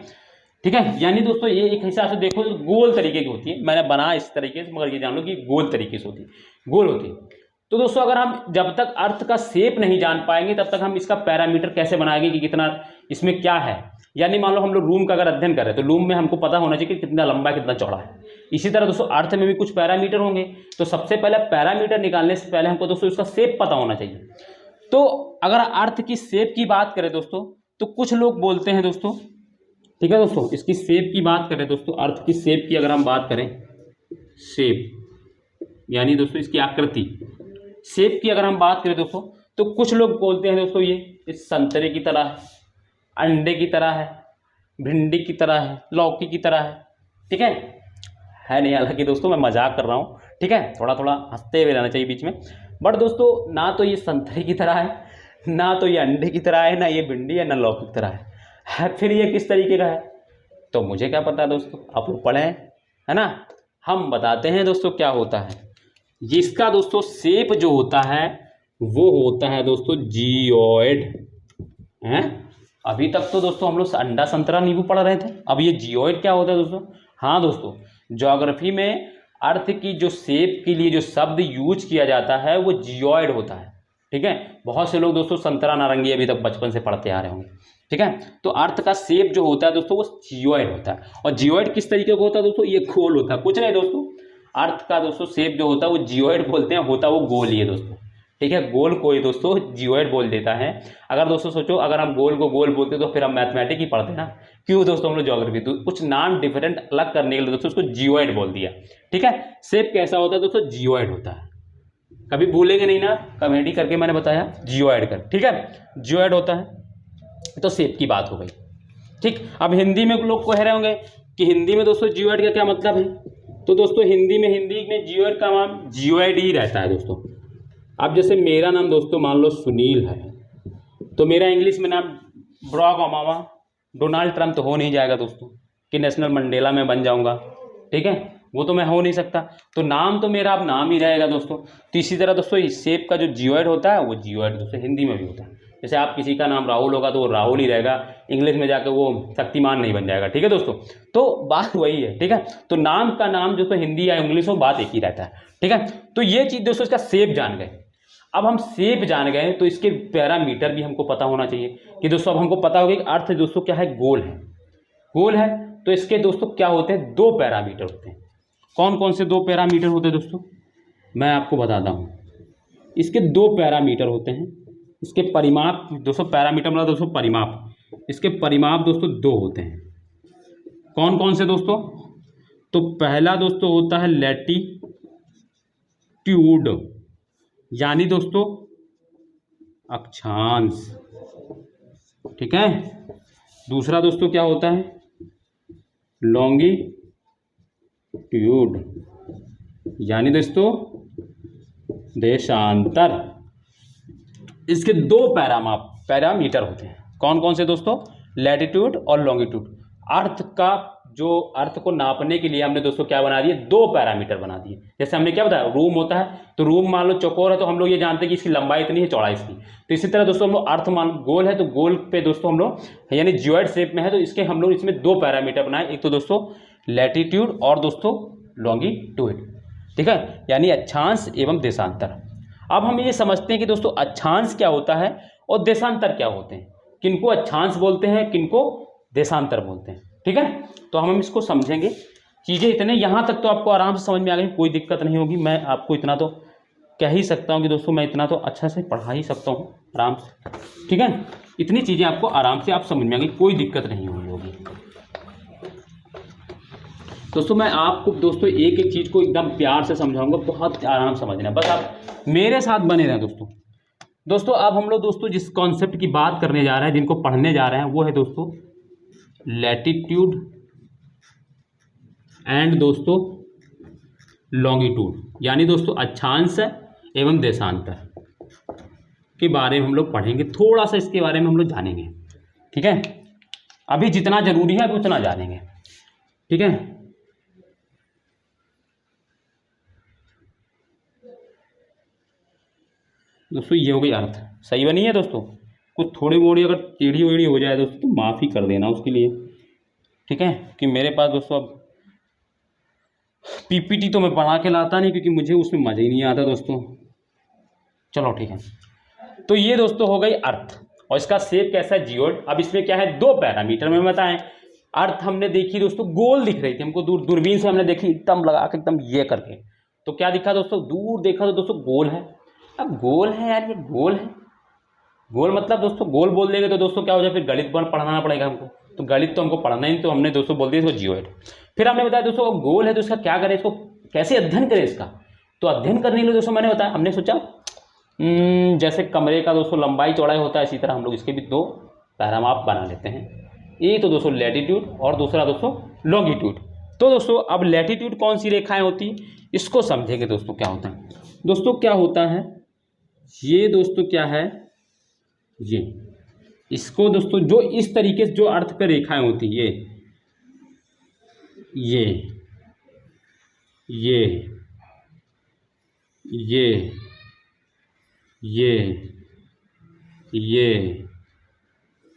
ठीक है। यानी दोस्तों ये एक हिसाब से देखो तो गोल तरीके की होती है, मैंने बना इस तरीके से, मगर ये जान लो कि गोल तरीके से होती है, गोल होती है। तो दोस्तों अगर हम जब तक अर्थ का शेप नहीं जान पाएंगे तब तक हम इसका पैरामीटर कैसे बनाएंगे कि कितना इसमें क्या है। यानी मान लो हम लोग रूम का अगर अध्ययन कर रहे हैं तो रूम में हमको पता होना चाहिए कि कितना लंबा है, कितना चौड़ा है। इसी तरह दोस्तों अर्थ में भी कुछ पैरामीटर होंगे, तो सबसे पहले पैरामीटर निकालने से पहले हमको दोस्तों इसका शेप पता होना चाहिए। तो अगर अर्थ की शेप की बात करें दोस्तों, तो कुछ लोग बोलते हैं दोस्तों, ठीक है दोस्तों, इसकी शेप की बात करें दोस्तों, अर्थ की शेप की अगर हम बात करें, शेप यानी दोस्तों इसकी आकृति, शेप की अगर हम बात करें दोस्तों, तो कुछ लोग बोलते हैं दोस्तों ये इस संतरे की तरह है, अंडे की तरह है, भिंडी की तरह है, लौकी की तरह है, ठीक है नहीं, हालांकि दोस्तों मैं मजाक कर रहा हूँ, ठीक है, थोड़ा थोड़ा हंसते हुए रहना चाहिए बीच में। बट दोस्तों ना तो ये संतरे की तरह है, ना तो ये अंडे की तरह है, ना ये भिंडी है, ना लौकी की तरह है, फिर ये किस तरीके का है तो मुझे क्या पता दोस्तों, आप लोग पढ़े हैं, है ना। हम बताते हैं दोस्तों क्या होता है। जिसका दोस्तों शेप जो होता है वो होता है दोस्तों जियोइड, हैं। अभी तक तो दोस्तों हम लोग अंडा संतरा नींबू पढ़ रहे थे, अब ये जियोइड क्या होता है दोस्तों। हाँ दोस्तों, ज्योग्राफी में अर्थ की जो शेप के लिए जो शब्द यूज किया जाता है वो जियोइड होता है, ठीक है। बहुत से लोग दोस्तों संतरा नारंगी अभी तक बचपन से पढ़ते आ रहे होंगे, ठीक है। तो अर्थ का शेप जो होता है दोस्तों वो जियोइड होता है। और जियोइड किस तरीके का होता है दोस्तों, ये गोल होता है, कुछ नहीं दोस्तों, अर्थ का दोस्तों शेप जो होता है वो जियोइड बोलते हैं, होता है वो गोल ही है दोस्तों, ठीक है। गोल को ही दोस्तों जियोइड बोल देता है। अगर दोस्तों सोचो, अगर हम गोल को गोल बोलते तो फिर हम मैथमेटिक्स ही पढ़ते ना, क्यों दोस्तों हम लोग ज्योग्राफी, तो कुछ नाम डिफरेंट अलग करने के लिए दोस्तों उसको जियोइड बोल दिया, ठीक है। शेप कैसा होता है दोस्तों, जियोइड होता है, कभी भूलेंगे नहीं ना, कमेडी करके मैंने बताया जियोइड कर, ठीक है, जियोइड होता है। तो शेप की बात हो गई, ठीक। अब हिंदी में लोग कह रहे होंगे कि हिंदी में दोस्तों जियोइड का क्या मतलब है, तो दोस्तों हिंदी में जियोइड का नाम जियोइड ही रहता है दोस्तों। अब जैसे मेरा नाम दोस्तों मान लो सुनील है, तो मेरा इंग्लिश में नाम बराक ओबामा डोनाल्ड ट्रम्प तो हो नहीं जाएगा दोस्तों, कि नेशनल मंडेला में बन जाऊंगा, ठीक है, वो तो मैं हो नहीं सकता। तो नाम तो मेरा अब नाम ही रहेगा दोस्तों। तो इसी तरह दोस्तों इस शेप का जो जियोइड होता है वो जियोइड दोस्तों हिंदी में भी होता है। जैसे आप किसी का नाम राहुल होगा तो वो राहुल ही रहेगा, इंग्लिश में जाकर वो शक्तिमान नहीं बन जाएगा, ठीक है दोस्तों। तो बात वही है, ठीक है। तो नाम का नाम दोस्तों हिंदी या इंग्लिश हो, बात एक ही रहता है, ठीक है। तो ये चीज़ दोस्तों इसका शेप जान गए। अब हम शेप जान गए तो इसके पैरामीटर भी हमको पता होना चाहिए कि दोस्तों अब हमको पता होगा कि अर्थ दोस्तों क्या है, गोल है, गोल है। तो इसके दोस्तों क्या होते हैं, दो पैरामीटर होते हैं। कौन कौन से दो पैरामीटर होते हैं दोस्तों, मैं आपको बताता हूँ। इसके दो पैरामीटर होते हैं, इसके परिमाप दोस्तों, पैरामीटर मतलब दोस्तों परिमाप, इसके परिमाप दोस्तों दो होते हैं। कौन कौन से दोस्तों, तो पहला दोस्तों होता है लैटीट्यूड यानी दोस्तों अक्षांश, ठीक है। दूसरा दोस्तों क्या होता है, लॉन्गिट्यूड यानी दोस्तों देशांतर। इसके दो पैरामीटर होते हैं। कौन कौन से दोस्तों, लैटिट्यूड और लॉन्गिट्यूड। अर्थ का जो अर्थ को नापने के लिए हमने दोस्तों क्या बना दिए, दो पैरामीटर बना दिए। जैसे हमने क्या बताया, रूम होता है तो रूम मान लो चौकोर है तो हम लोग ये जानते हैं कि इसकी लंबाई इतनी है, चौड़ाई इसकी। तो इसी तरह दोस्तों हम लोग अर्थ मान गोल है तो गोल पे दोस्तों हम लोग यानी जियोइड शेप में है तो इसके हम लोग इसमें दो पैरामीटर बनाए, एक तो दोस्तों लैटिट्यूड और दोस्तों लॉन्गिट्यूड। ठीक है, यानी अक्षांश एवं देशांतर। अब हम ये समझते हैं कि दोस्तों अक्षांश क्या होता है और देशांतर क्या होते हैं, किनको अक्षांश बोलते हैं, किनको देशांतर बोलते हैं। ठीक है, तो हम इसको समझेंगे। चीज़ें इतने यहाँ तक तो आपको आराम से समझ में आ गई, कोई दिक्कत नहीं होगी। मैं आपको इतना तो कह ही सकता हूँ कि दोस्तों मैं इतना तो अच्छा से पढ़ा ही सकता हूँ आराम से। ठीक है, इतनी चीज़ें आपको आराम से आप समझ में आ गई, कोई दिक्कत नहीं होगी। दोस्तों मैं आपको दोस्तों एक एक चीज़ को एकदम प्यार से समझाऊंगा, बहुत आराम समझना, बस आप मेरे साथ बने रहें दोस्तों। दोस्तों अब हम लोग दोस्तों जिस कॉन्सेप्ट की बात करने जा रहे हैं, जिनको पढ़ने जा रहे हैं, वो है दोस्तों लैटिट्यूड एंड दोस्तों लॉन्गिट्यूड, यानी दोस्तों अक्षांश एवं देशांतर के बारे में हम लोग पढ़ेंगे। थोड़ा सा इसके बारे में हम लोग जानेंगे। ठीक है, अभी जितना जरूरी है अभी उतना जानेंगे। ठीक है, दोस्तों ये हो गई अर्थ, सही बनी है दोस्तों। कुछ थोड़ी मोड़ी अगर टेढ़ी वेढ़ी हो जाए दोस्तों तो माफ़ ही कर देना उसके लिए। ठीक है, कि मेरे पास दोस्तों अब पीपीटी तो मैं बना के लाता नहीं, क्योंकि मुझे उसमें मज़ा ही नहीं आता दोस्तों। चलो ठीक है, तो ये दोस्तों हो गई अर्थ, और इसका शेप कैसा है, जियोइड। अब इसमें क्या है, 2 पैरामीटर में बताएं। अर्थ हमने देखी दोस्तों, गोल दिख रही थी हमको, दूरबीन से हमने देखी एकदम लगा के, एकदम ये करके, तो क्या दिखा दोस्तों, दूर देखा तो दोस्तों गोल है। अब गोल है यार, ये गोल है, गोल मतलब दोस्तों गोल बोल देंगे तो दोस्तों क्या हो जाए, फिर गणित पढ़ना पड़ेगा हमको, तो गणित तो हमको पढ़ना ही, तो हमने दोस्तों बोल दिया इसको जियोइड। फिर हमने बताया दोस्तों गोल है तो इसका क्या करें, इसको कैसे अध्ययन करें इसका। तो अध्ययन करने के लिए दोस्तों मैंने बताया, हमने सोचा जैसे कमरे का दोस्तों लंबाई चौड़ाई होता है, इसी तरह हम लोग इसके भी 2 पैरामाप बना लेते हैं। एक तो दोस्तों लैटिट्यूड और दूसरा दोस्तों लॉन्गिट्यूड। तो दोस्तों अब लैटिट्यूड कौन सी रेखाएं होती, इसको समझेंगे दोस्तों क्या होता है। दोस्तों क्या होता है ये, दोस्तों क्या है ये, इसको दोस्तों जो इस तरीके से जो अर्थ पे रेखाएं होती है, ये ये ये ये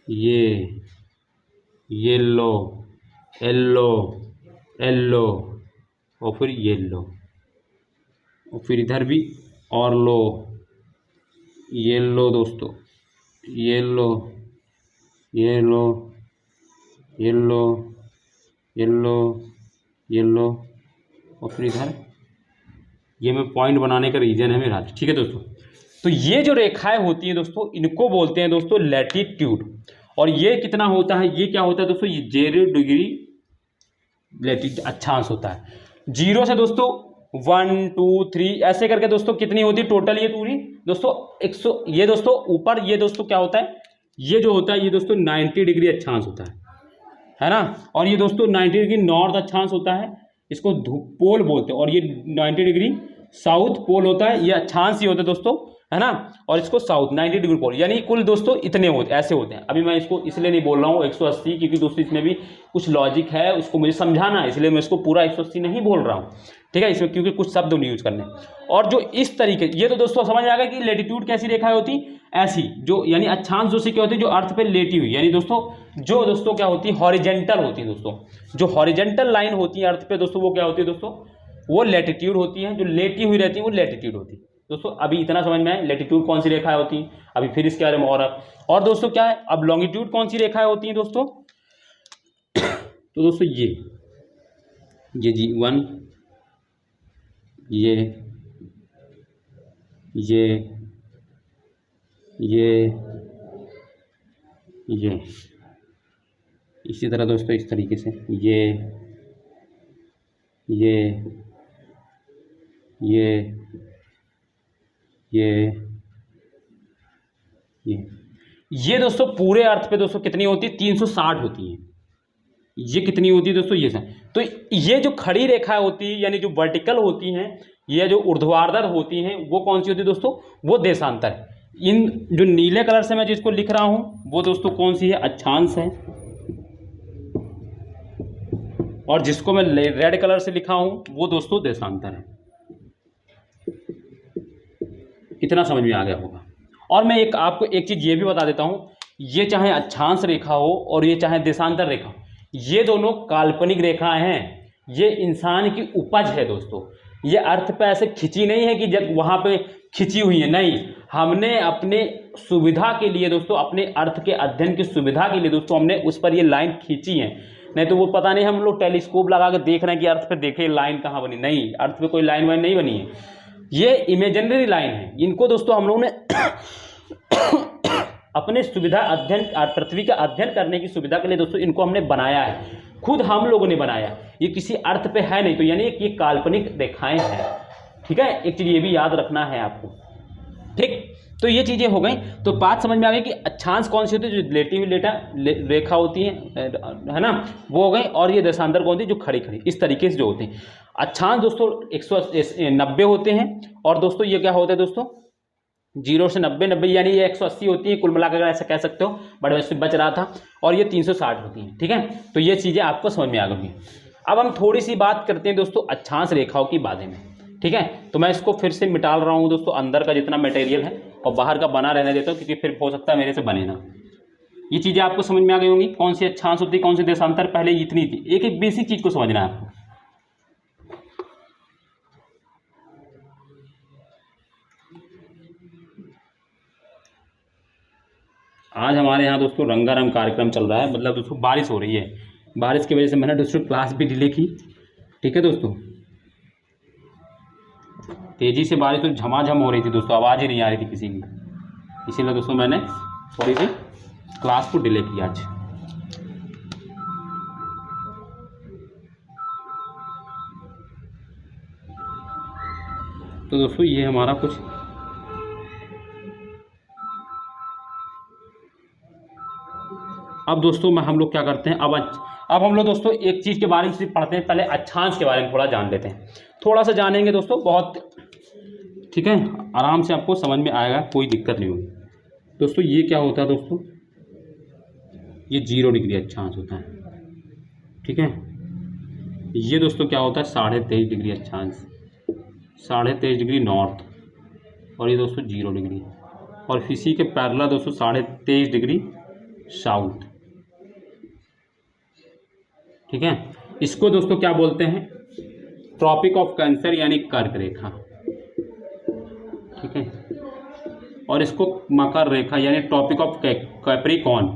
ये येलो येलो येलो और फिर येलो, और फिर इधर भी और लो येलो दोस्तों, yellow yellow yellow yellow yellow, और फिर इधर ये मैं पॉइंट बनाने का रीजन है मेरा। ठीक है दोस्तों, तो ये जो रेखाएं होती हैं दोस्तों, इनको बोलते हैं दोस्तों लैटिट्यूड। और ये कितना होता है, ये क्या होता है दोस्तों, ये 0 डिग्री लैटिट्यूड अक्षांश होता है। 0 से दोस्तों 1 2 3 ऐसे करके दोस्तों कितनी होती है टोटल, ये पूरी दोस्तों 100। ये दोस्तों ऊपर ये दोस्तों क्या होता है, ये जो होता है ये दोस्तों 90 डिग्री अक्षांश होता है ना। और ये दोस्तों 90 डिग्री नॉर्थ अक्षांश होता है, इसको पोल बोलते हैं। और ये 90 डिग्री साउथ पोल होता है, ये अक्षांश ही होता है दोस्तों, है ना। और इसको साउथ 90 डिग्री पोल, यानी कुल दोस्तों इतने होते ऐसे होते हैं। अभी मैं इसको इसलिए नहीं बोल रहा हूँ 180, क्योंकि दोस्तों इसमें भी कुछ लॉजिक है, उसको मुझे समझाना है, इसलिए मैं इसको पूरा 180 नहीं बोल रहा हूँ। ठीक है, इसमें क्योंकि कुछ शब्द यूज करने। और जो इस तरीके, ये तो दोस्तों समझ आ गया कि लैटिट्यूड कैसी रेखा होती, ऐसी जो यानी अक्षांश दोस्तों क्या होती है, जो अर्थ पे लेटी हुई, यानी दोस्तों जो दोस्तों क्या होती है, हॉरिजेंटल होती है दोस्तों। जो हॉरिजेंटल लाइन होती है अर्थ पे दोस्तों, वो क्या होती है दोस्तों, वो लैटिट्यूड होती है। जो लेटी हुई रहती है वो लैटिट्यूड होती है दोस्तों। अभी इतना समझ में आए लैटिट्यूड कौन सी रेखाएं होती हैं, अभी फिर इसके बारे में और दोस्तों क्या है, अब लॉन्गिट्यूड कौन सी रेखाएं होती हैं दोस्तों। तो दोस्तों ये G1, ये इसी तरह दोस्तों इस तरीके से ये दोस्तों पूरे अर्थ पे दोस्तों कितनी होती है, 360 होती है। ये कितनी होती है दोस्तों, ये सब। तो ये जो खड़ी रेखाएं होती है, यानी जो वर्टिकल होती हैं, ये जो ऊर्ध्वाधर होती हैं, वो कौन सी होती है दोस्तों, वो देशांतर है। इन जो नीले कलर से मैं जिसको लिख रहा हूं, वो दोस्तों कौन सी है, अक्षांश है। और जिसको मैं रेड कलर से लिखा हूं, वो दोस्तों देशांतर है। कितना समझ में आ गया होगा। और मैं आपको एक चीज ये भी बता देता हूं, ये चाहे अक्षांश रेखा हो और ये चाहे देशांतर रेखा, ये दोनों काल्पनिक रेखाएं हैं। ये इंसान की उपज है दोस्तों। ये अर्थ पे ऐसे खिंची नहीं है कि जब वहाँ पे खिंची हुई है, नहीं, हमने अपने सुविधा के लिए दोस्तों, अपने अर्थ के अध्ययन की सुविधा के लिए दोस्तों हमने उस पर ये लाइन खींची है। नहीं तो वो पता नहीं हम लोग टेलीस्कोप लगा के देख रहे हैं कि अर्थ पे देखे लाइन कहाँ बनी, नहीं, अर्थ पे कोई लाइन वाइन नहीं बनी है, ये इमेजिनरी लाइन है। इनको दोस्तों हम लोगों ने अपने सुविधा अध्ययन, पृथ्वी का अध्ययन करने की सुविधा के लिए दोस्तों इनको हमने बनाया है, खुद हम लोगों ने बनाया, ये किसी अर्थ पे है नहीं, तो यानी कि ये काल्पनिक रेखाएं हैं। ठीक है, एक चीज ये भी याद रखना है आपको। ठीक, तो ये चीजें हो गई। तो बात समझ में आ गई कि अक्षांश कौन सी होती है, जो लेटी हुई रेखा होती है ना, वो हो गई। और ये देशांतर कौन होती है, जो खड़ी खड़ी इस तरीके से जो होते हैं। अक्षांश दोस्तों 190 होते हैं। और दोस्तों ये क्या होता है दोस्तों, 0 से 90 यानी ये 180 होती है कुल मिलाकर, ऐसा कह सकते हो, बट वैसे बच रहा था। और ये 360 होती है। ठीक है, तो ये चीजें आपको समझ में आ गई। अब हम थोड़ी सी बात करते हैं दोस्तों अक्षांश रेखाओं के बारे में। ठीक है, तो मैं इसको फिर से मिटाल रहा हूँ दोस्तों, अंदर का जितना मटेरियल है, और बाहर का बना रहने देता हूँ, क्योंकि फिर हो सकता है मेरे से बने ना। ये चीजें आपको समझ में आ गई होंगी, कौन सी अक्षांश होती है, कौन सी देशांतर, पहले इतनी थी। एक एक बेसिक चीज को समझना है आपको। आज हमारे यहाँ दोस्तों रंगारंग कार्यक्रम चल रहा है, मतलब दोस्तों बारिश हो रही है, बारिश की वजह से मैंने दोस्तों क्लास भी डिले की। ठीक है दोस्तों, तेजी से बारिश तो झमाझम हो रही थी दोस्तों, आवाज़ ही नहीं आ रही थी किसी की, इसीलिए दोस्तों मैंने थोड़ी सी क्लास को डिले किया आज। तो दोस्तों ये हमारा कुछ अब दोस्तों हम लोग क्या करते हैं, अब हम लोग दोस्तों एक चीज़ के बारे में सिर्फ पढ़ते हैं, पहले अक्षांश के बारे में थोड़ा जान लेते हैं, थोड़ा सा जानेंगे दोस्तों, बहुत ठीक है, आराम से आपको समझ में आएगा, कोई दिक्कत नहीं होगी। दोस्तों ये क्या होता है दोस्तों, ये 0 डिग्री अक्षांश होता है। ठीक है, ये दोस्तों क्या होता है, 23.5 डिग्री अक्षांश, 23.5 डिग्री नॉर्थ, और ये दोस्तों 0 डिग्री, और इसी के पैरेलल दोस्तों 23.5 डिग्री साउथ। ठीक है, इसको दोस्तों क्या बोलते हैं, ट्रॉपिक ऑफ कैंसर यानी कर्क रेखा। ठीक है, और इसको मकर रेखा यानी ट्रॉपिक ऑफ कैप्रिकॉर्न,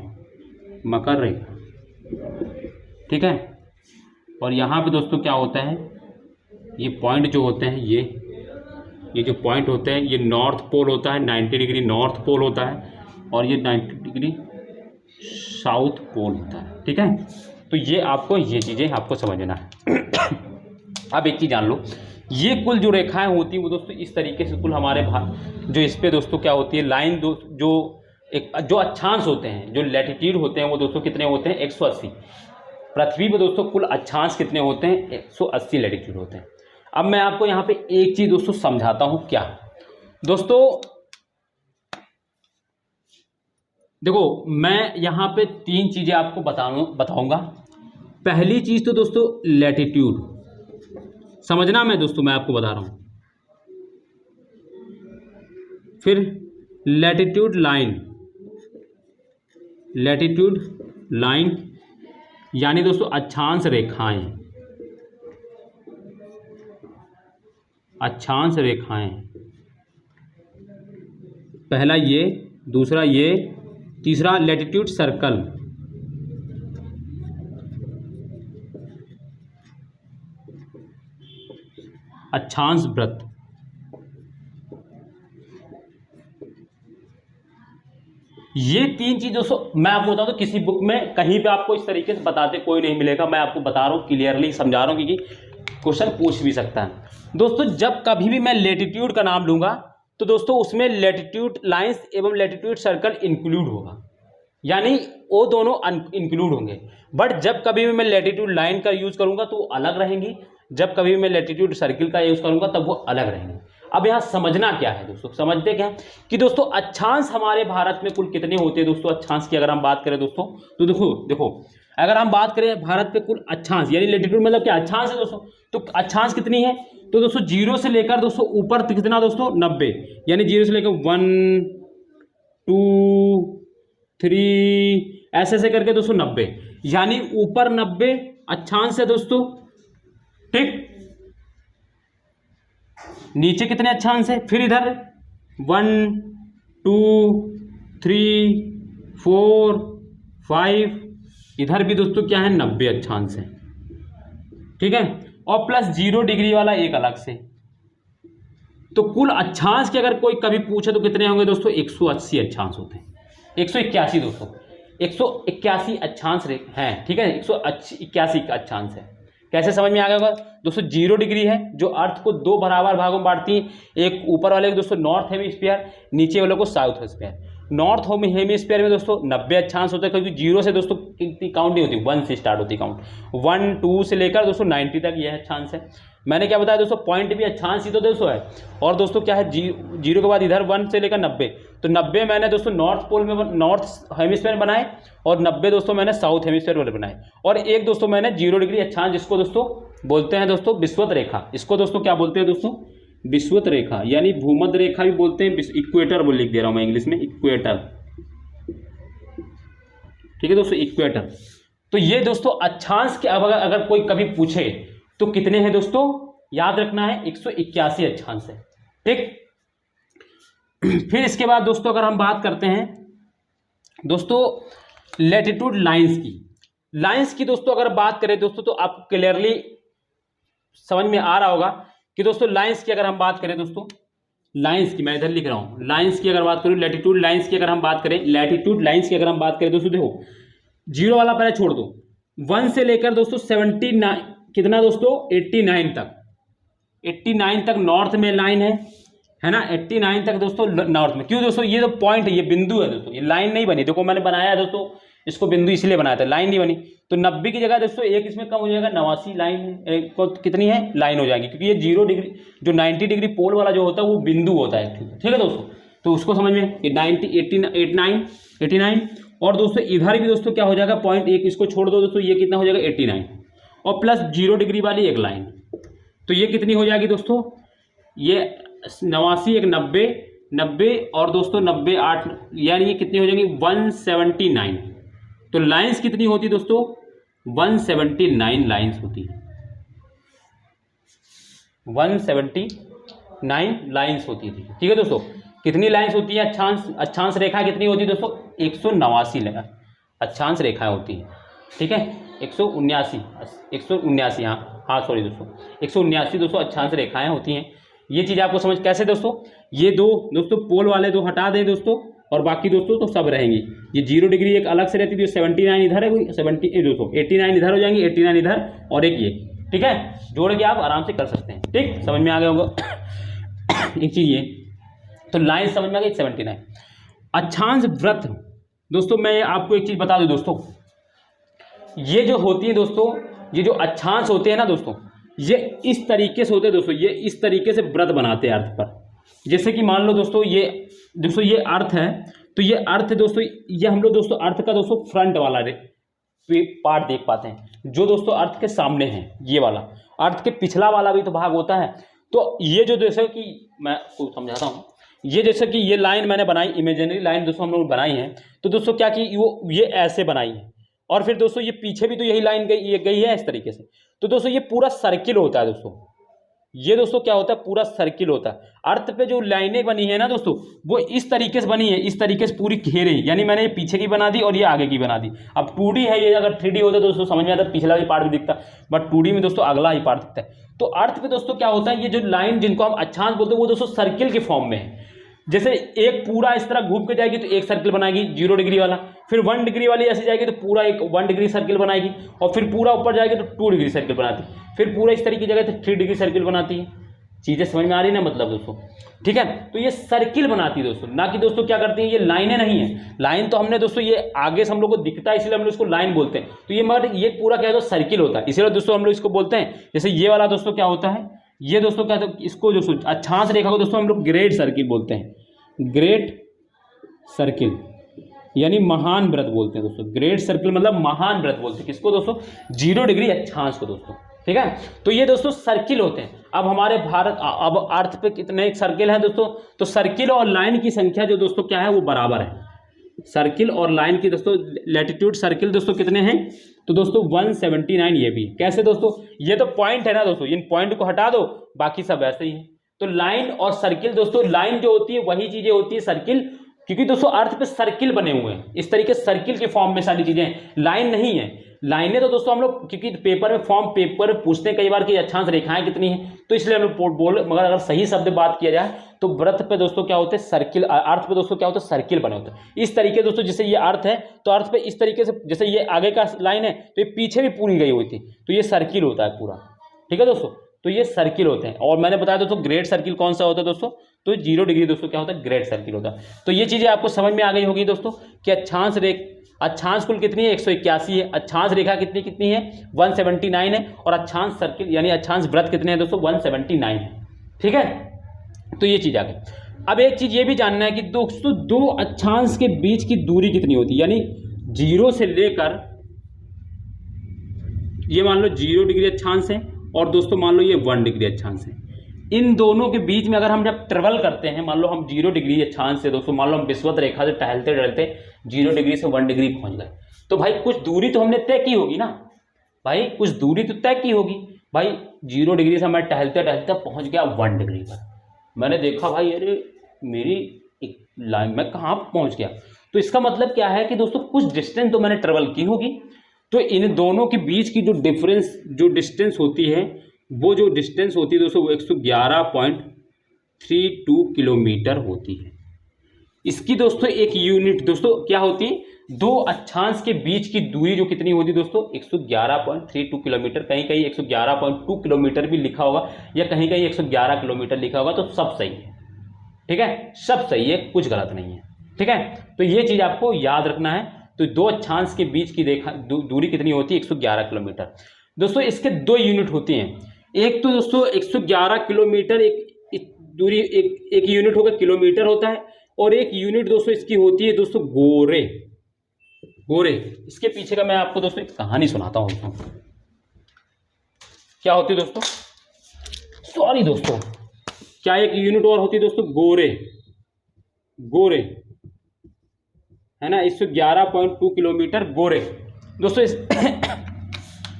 मकर रेखा। ठीक है, और यहाँ पे दोस्तों क्या होता है, ये पॉइंट जो होते हैं, ये जो पॉइंट होते हैं, ये नॉर्थ पोल होता है, 90 डिग्री नॉर्थ पोल होता है, और ये 90 डिग्री साउथ पोल होता है। ठीक है, तो ये आपको, ये चीज़ें आपको समझना है। अब एक चीज़ जान लो, ये कुल जो रेखाएं होती हैं वो दोस्तों इस तरीके से कुल हमारे जो इस पे दोस्तों क्या होती है लाइन, जो अक्षांश होते हैं, जो लैटिट्यूड होते हैं, वो दोस्तों कितने होते हैं, 180। पृथ्वी पे दोस्तों कुल अक्षांश कितने होते हैं, 180 लैटिट्यूड होते हैं। अब मैं आपको यहाँ पे एक चीज़ दोस्तों समझाता हूँ। क्या दोस्तों, देखो मैं यहाँ पे 3 चीज़ें आपको बताऊंगा। पहली चीज़ तो दोस्तों लैटिट्यूड समझना, मैं दोस्तों मैं आपको बता रहा हूँ। फिर लैटिट्यूड लाइन यानी दोस्तों अक्षांश रेखाएं, पहला ये, दूसरा ये, तीसरा लैटिट्यूड सर्कल, अक्षांश वृत्त। ये 3 चीज दोस्तों मैं आपको बता दूं, किसी बुक में कहीं पे आपको इस तरीके से बताते कोई नहीं मिलेगा, मैं आपको बता रहा हूँ, क्लियरली समझा रहा हूँ, क्योंकि क्वेश्चन पूछ भी सकता है। दोस्तों जब कभी भी मैं लैटिट्यूड का नाम लूंगा तो दोस्तों उसमें लैटिट्यूड लाइंस एवं लैटिट्यूड सर्कल इंक्लूड होगा, यानी वो दोनों इंक्लूड होंगे। बट जब कभी भी मैं लैटिट्यूड लाइन का यूज करूंगा तो वो अलग रहेंगी, जब कभी भी मैं लैटिट्यूड सर्किल का यूज करूंगा तब वो अलग रहेंगे। अब यहाँ समझना क्या है दोस्तों, समझते क्या कि दोस्तों अक्षांश हमारे भारत में कुल कितने होते हैं दोस्तों। अक्षांश की अगर हम बात करें दोस्तों, तो देखो अगर हम बात करें भारत पे कुल अक्षांश यानी लैटिट्यूड मतलब क्या अक्षांश है दोस्तों, तो अक्षांश कितनी है, तो दोस्तों 0 से लेकर दोस्तों ऊपर कितना दोस्तों 90, यानी 0 से लेकर 1 2 3 ऐसे करके दोस्तों 90, यानी ऊपर 90 अक्षांश है दोस्तों। ठीक, नीचे कितने अक्षांश है, फिर इधर 1 2 3 4 5, इधर भी दोस्तों क्या है 90 अक्षांश है, ठीक है, और प्लस 0 डिग्री वाला एक अलग से। तो कुल अक्षांश के अगर कोई कभी पूछे तो कितने होंगे दोस्तों, 180 अक्षांश होते हैं, 181 दोस्तों, 181 अक्षांश हैं, ठीक है, 181 का अक्षांश है। कैसे समझ में आ गया होगा दोस्तों, 0 डिग्री है जो अर्थ को 2 बराबर भागों में बांटती है, एक ऊपर वाले को दोस्तों नॉर्थ हेमिस्फीयर, नीचे वाले को साउथ हेमिस्फीयर। नॉर्थ हेमिस्फीयर में दोस्तों 90 अक्षांश होते हैं, क्योंकि 0 से दोस्तों कितनी काउंट नहीं होती, 1 से स्टार्ट होती काउंट, 1 2 से लेकर दोस्तों 90 तक यह अक्षांश है। मैंने क्या बताया दोस्तों, पॉइंट भी अक्षांश ही तो दोस्तों है, और दोस्तों क्या है, 0 के बाद इधर 1 से लेकर 90, तो 90 मैंने दोस्तों नॉर्थ पोल में नॉर्थ हेमिस्फीयर बनाए, और 90 दोस्तों मैंने साउथ हेमिस्फीयर वाले बनाए, और एक दोस्तों मैंने 0 डिग्री अक्षांश, जिसको दोस्तों बोलते हैं दोस्तों विषुवत रेखा, इसको दोस्तों क्या बोलते हैं दोस्तों, विषुवत रेखा, यानी भूमध्य रेखा भी बोलते हैं, इक्वेटर बोल लिख दे रहा हूँ मैं इंग्लिश में, इक्वेटर, ठीक है दोस्तों, इक्वेटर। तो ये दोस्तों अक्षांश के अब अगर कोई कभी पूछे तो कितने हैं दोस्तों, याद रखना है 181 अक्षांश है, ठीक। फिर इसके बाद दोस्तों अगर हम बात करते हैं दोस्तों लैटिट्यूड लाइंस की दोस्तों अगर बात करें दोस्तों, तो आपको क्लियरली समझ में आ रहा होगा कि दोस्तों लाइंस की अगर हम बात करें दोस्तों, लाइंस की मैं इधर लिख रहा हूं, लाइंस की अगर बात करूं, लैटिट्यूड लाइंस की अगर हम बात करें, लैटिट्यूड लाइंस की अगर हम बात करें दोस्तों, देखो 0 वाला पहले छोड़ दो, 1 से लेकर दोस्तों 79 कितना दोस्तों 89 तक नॉर्थ में लाइन है ना, 89 तक दोस्तों नॉर्थ में। क्यों दोस्तों, ये तो पॉइंट है, ये बिंदु है दोस्तों, ये लाइन नहीं बनी, देखो मैंने बनाया है दोस्तों इसको बिंदु इसलिए बनाया था, लाइन नहीं बनी, तो 90 की जगह दोस्तों एक इसमें कम हो जाएगा, 89 लाइन कितनी है, लाइन हो जाएगी, क्योंकि ये 0 डिग्री जो 90 डिग्री पोल वाला जो होता है वो बिंदु होता है, ठीक है दोस्तों। तो उसको समझ में, ये 89 और दोस्तों इधर भी दोस्तों क्या हो जाएगा, पॉइंट एक इसको छोड़ दो दोस्तों, ये कितना हो जाएगा 89, और प्लस 0 डिग्री वाली एक लाइन, तो ये कितनी हो जाएगी दोस्तों, ये 89 एक 90 और दोस्तों 90 8, यानी ये कितनी हो जाएंगी 179। तो लाइंस कितनी होती दोस्तों, 179 लाइंस होती है, 179 लाइंस होती थी, ठीक है दोस्तों। कितनी लाइंस होती है, अक्षांश रेखा कितनी होती है दोस्तों, 189 अक्षांश रेखाएं होती है, ठीक है, 179 हाँ सॉरी दोस्तों, 179 दोस्तों अक्षांश रेखाएं होती हैं। ये चीज़ आपको समझ कैसे दोस्तों, ये दो दोस्तों पोल वाले दो हटा दें दोस्तों, और बाकी दोस्तों तो सब रहेंगी। ये 0 डिग्री एक अलग से रहती थी, 79 इधर है, 89 इधर हो जाएंगी, 89 इधर, और एक ये, ठीक है, जोड़ के आप आराम से कर सकते हैं, ठीक, समझ में आ गया होगा। एक चीज़ ये तो लाइन समझ में आ गई, 79 अक्षांश वृत्त। दोस्तों मैं आपको एक चीज़ बता दूं दोस्तों, ये जो होती है दोस्तों, ये जो अक्षांश होते हैं ना दोस्तों, ये इस तरीके से होते हैं दोस्तों, ये इस तरीके से व्रत बनाते हैं अर्थ पर। जैसे कि मान लो दोस्तों ये अर्थ है, तो ये अर्थ दोस्तों, ये हम लोग दोस्तों अर्थ का दोस्तों फ्रंट वाला पार्ट देख पाते हैं, जो दोस्तों अर्थ के सामने है, ये वाला अर्थ के पिछला वाला भी तो भाग होता है। तो ये जो जैसे कि मैं आपको समझाता हूँ, ये जैसे कि ये लाइन मैंने बनाई, इमेजिनरी लाइन दोस्तों हम लोग बनाई है, तो दोस्तों क्या कि वो ये ऐसे बनाई है, और फिर दोस्तों ये पीछे भी तो यही लाइन गई है इस तरीके से। तो दोस्तों ये पूरा सर्किल होता है दोस्तों, ये दोस्तों क्या होता है, पूरा सर्किल होता है। अर्थ पे जो लाइनें बनी है ना दोस्तों, वो इस तरीके से बनी है, इस तरीके से पूरी घेरे, यानी मैंने ये पीछे की बना दी और ये आगे की बना दी। अब 2D है ये, अगर 3D होता दोस्तों समझ में आता, पिछला भी पार्ट भी दिखता, बट 2D में दोस्तों अगला ही पार्ट दिखता है। तो अर्थ पे दोस्तों क्या होता है, ये जो लाइन जिनको हम अक्षांश बोलते हैं, वो दोस्तों सर्किल के फॉर्म में है। जैसे एक पूरा इस तरह घूम के जाएगी तो एक सर्किल बनाएगी 0 डिग्री वाला, फिर 1 डिग्री वाली ऐसे जाएगी तो पूरा एक 1 डिग्री सर्किल बनाएगी, और फिर पूरा ऊपर जाएगी तो 2 डिग्री सर्किल बनाती है, फिर पूरा इस तरीके की जगह तो 3 डिग्री सर्किल बनाती है। चीज़ें समझ में आ रही है ना मतलब दोस्तों, ठीक है। तो ये सर्किल बनाती है दोस्तों, ना कि दोस्तों क्या करती है, ये लाइनें नहीं है। लाइन तो हमने दोस्तों ये आगे से हम लोग को दिखता है, इसलिए हम लोग इसको लाइन बोलते हैं। तो ये मगर ये पूरा क्या है, सर्किल होता है, इसलिए दोस्तों हम लोग इसको बोलते हैं। जैसे ये वाला दोस्तों क्या होता है, ये दोस्तों क्या, इसको दोस्तों अक्षांश रेखा को दोस्तों हम लोग ग्रेट सर्किल बोलते हैं, ग्रेट सर्किल यानी महान वृत्त बोलते हैं दोस्तों। ग्रेट सर्किल मतलब महान वृत्त बोलते हैं किसको दोस्तों, 0 डिग्री अक्षांश को दोस्तों, ठीक है। तो ये दोस्तों सर्किल होते हैं। अब हमारे भारत अब अर्थ पे कितने सर्किल हैं दोस्तों, तो सर्किल और लाइन की संख्या जो दोस्तों क्या है वो बराबर है। सर्किल और लाइन की दोस्तों लैटिट्यूड सर्किल दोस्तों कितने हैं, तो दोस्तों 179 ये भी। कैसे दोस्तों, ये तो पॉइंट है ना दोस्तों, इन पॉइंट को हटा दो, बाकी सब ऐसे ही है। तो लाइन और सर्किल दोस्तों, लाइन जो होती है वही चीजें होती है सर्किल, क्योंकि दोस्तों अर्थ पे सर्किल बने हुए हैं, इस तरीके से सर्किल के फॉर्म में सारी चीजें हैं, लाइन नहीं है। लाइनें तो दोस्तों हम लोग, क्योंकि पेपर में पेपर पूछते हैं कई बार कि अक्षांश रेखाएं कितनी हैं, तो इसलिए हम लोग बोल, मगर अगर सही शब्द बात किया जाए तो वृत्त पे दोस्तों क्या होते हैं सर्किल, अर्थ पे दोस्तों क्या होता है सर्किल बने होते हैं। इस तरीके दोस्तों जैसे ये अर्थ है तो अर्थ पे इस तरीके से, जैसे ये आगे का लाइन है तो ये पीछे भी पूरी गई हुई थी, तो ये सर्किल होता है पूरा, ठीक है दोस्तों। तो ये सर्किल होते हैं। और मैंने बताया दोस्तों ग्रेड सर्किल कौन सा होता है दोस्तों, तो 0 डिग्री दोस्तों क्या होता है ग्रेड सर्किल होता है। तो ये चीजें आपको समझ में आ गई होगी दोस्तों कि अक्षांश कुल कितनी है 181 है, अक्षांश रेखा कितनी कितनी है 179 है, और अक्षांश सर्किल यानी अक्षांश वृत्त कितने हैं दोस्तों 179 है, ठीक है। तो ये चीज आ गई। अब एक चीज ये भी जानना है कि दोस्तों दो अक्षांश के बीच की दूरी कितनी होती है, यानी 0 से लेकर, ये मान लो 0 डिग्री अक्षांश है और दोस्तों मान लो ये 1 डिग्री अक्षांश है, इन दोनों के बीच में अगर हम जब ट्रेवल करते हैं, मान लो हम 0 डिग्री अक्षांश से दोस्तों, मान लो हम विषुवत रेखा से टहलते टहलते 0 डिग्री से 1 डिग्री पहुंच गए, तो भाई कुछ दूरी तो हमने तय की होगी ना, भाई कुछ दूरी तो तय की होगी। भाई 0 डिग्री से मैं टहलते टहलते पहुंच गया 1 डिग्री पर, मैंने देखा भाई अरे मेरी एक लाइन में कहाँ पहुंच गया, तो इसका मतलब क्या है कि दोस्तों कुछ डिस्टेंस तो मैंने ट्रेवल की होगी। तो इन दोनों के बीच की जो डिस्टेंस होती है, वो जो डिस्टेंस होती है दोस्तों वो 111.32 किलोमीटर होती है। इसकी दोस्तों एक यूनिट दोस्तों क्या होती है, दो अक्षांश के बीच की दूरी जो कितनी होती है दोस्तों 111.32 किलोमीटर, कहीं कहीं 111.2 किलोमीटर भी लिखा होगा या कहीं कहीं 111 किलोमीटर लिखा होगा, तो सब सही है, ठीक है, सब सही है, कुछ गलत नहीं है, ठीक है। तो ये चीज आपको याद रखना है। तो दो अक्षांश के बीच की दूरी कितनी होती है 111 किलोमीटर। दोस्तों इसके दो यूनिट होती हैं, एक तो दोस्तों 111 किलोमीटर एक दूरी, एक यूनिट होगा किलोमीटर होता है, और एक यूनिट दोस्तों इसकी होती है दोस्तों गोरे। इसके पीछे का मैं आपको दोस्तों एक कहानी सुनाता हूँ दोस्तों, क्या होती है दोस्तों, सॉरी दोस्तों, क्या एक यूनिट और होती है दोस्तों गोरे है ना, 111.2 किलोमीटर गोरे। दोस्तों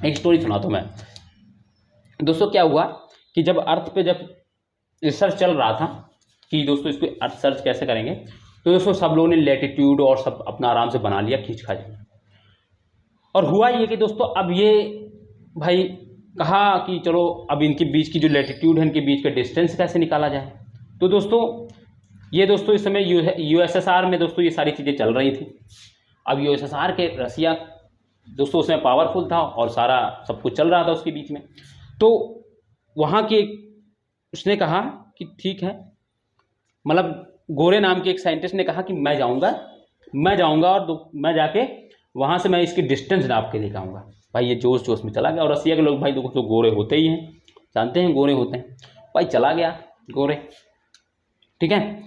एक स्टोरी सुनाता हूं मैं दोस्तों। क्या हुआ कि जब अर्थ पे जब रिसर्च चल रहा था कि दोस्तों इसको अर्थ सर्च कैसे करेंगे, तो दोस्तों सब लोगों ने लैटिट्यूड और सब अपना आराम से बना लिया खींच खाच, और हुआ ये कि दोस्तों अब ये भाई कहा कि चलो अब इनके बीच की जो लैटिट्यूड है, इनके बीच का डिस्टेंस कैसे निकाला जाए। तो दोस्तों ये दोस्तों इस समय यूएसएसआर में दोस्तों ये सारी चीज़ें चल रही थी। अब यूएसएसआर के रसिया दोस्तों उसमें पावरफुल था और सारा सब कुछ चल रहा था उसके बीच में। तो वहाँ के उसने कहा कि ठीक है, मतलब गोरे नाम के एक साइंटिस्ट ने कहा कि मैं जाऊँगा और मैं जाके वहाँ से मैं इसकी डिस्टेंस नाप के लेकर आऊँगा। भाई ये जोश जोश में चला गया, और रसिया के लोग भाई दोस्तों गोरे होते ही हैं, जानते हैं गोरे होते हैं, भाई चला गया गोरे, ठीक है।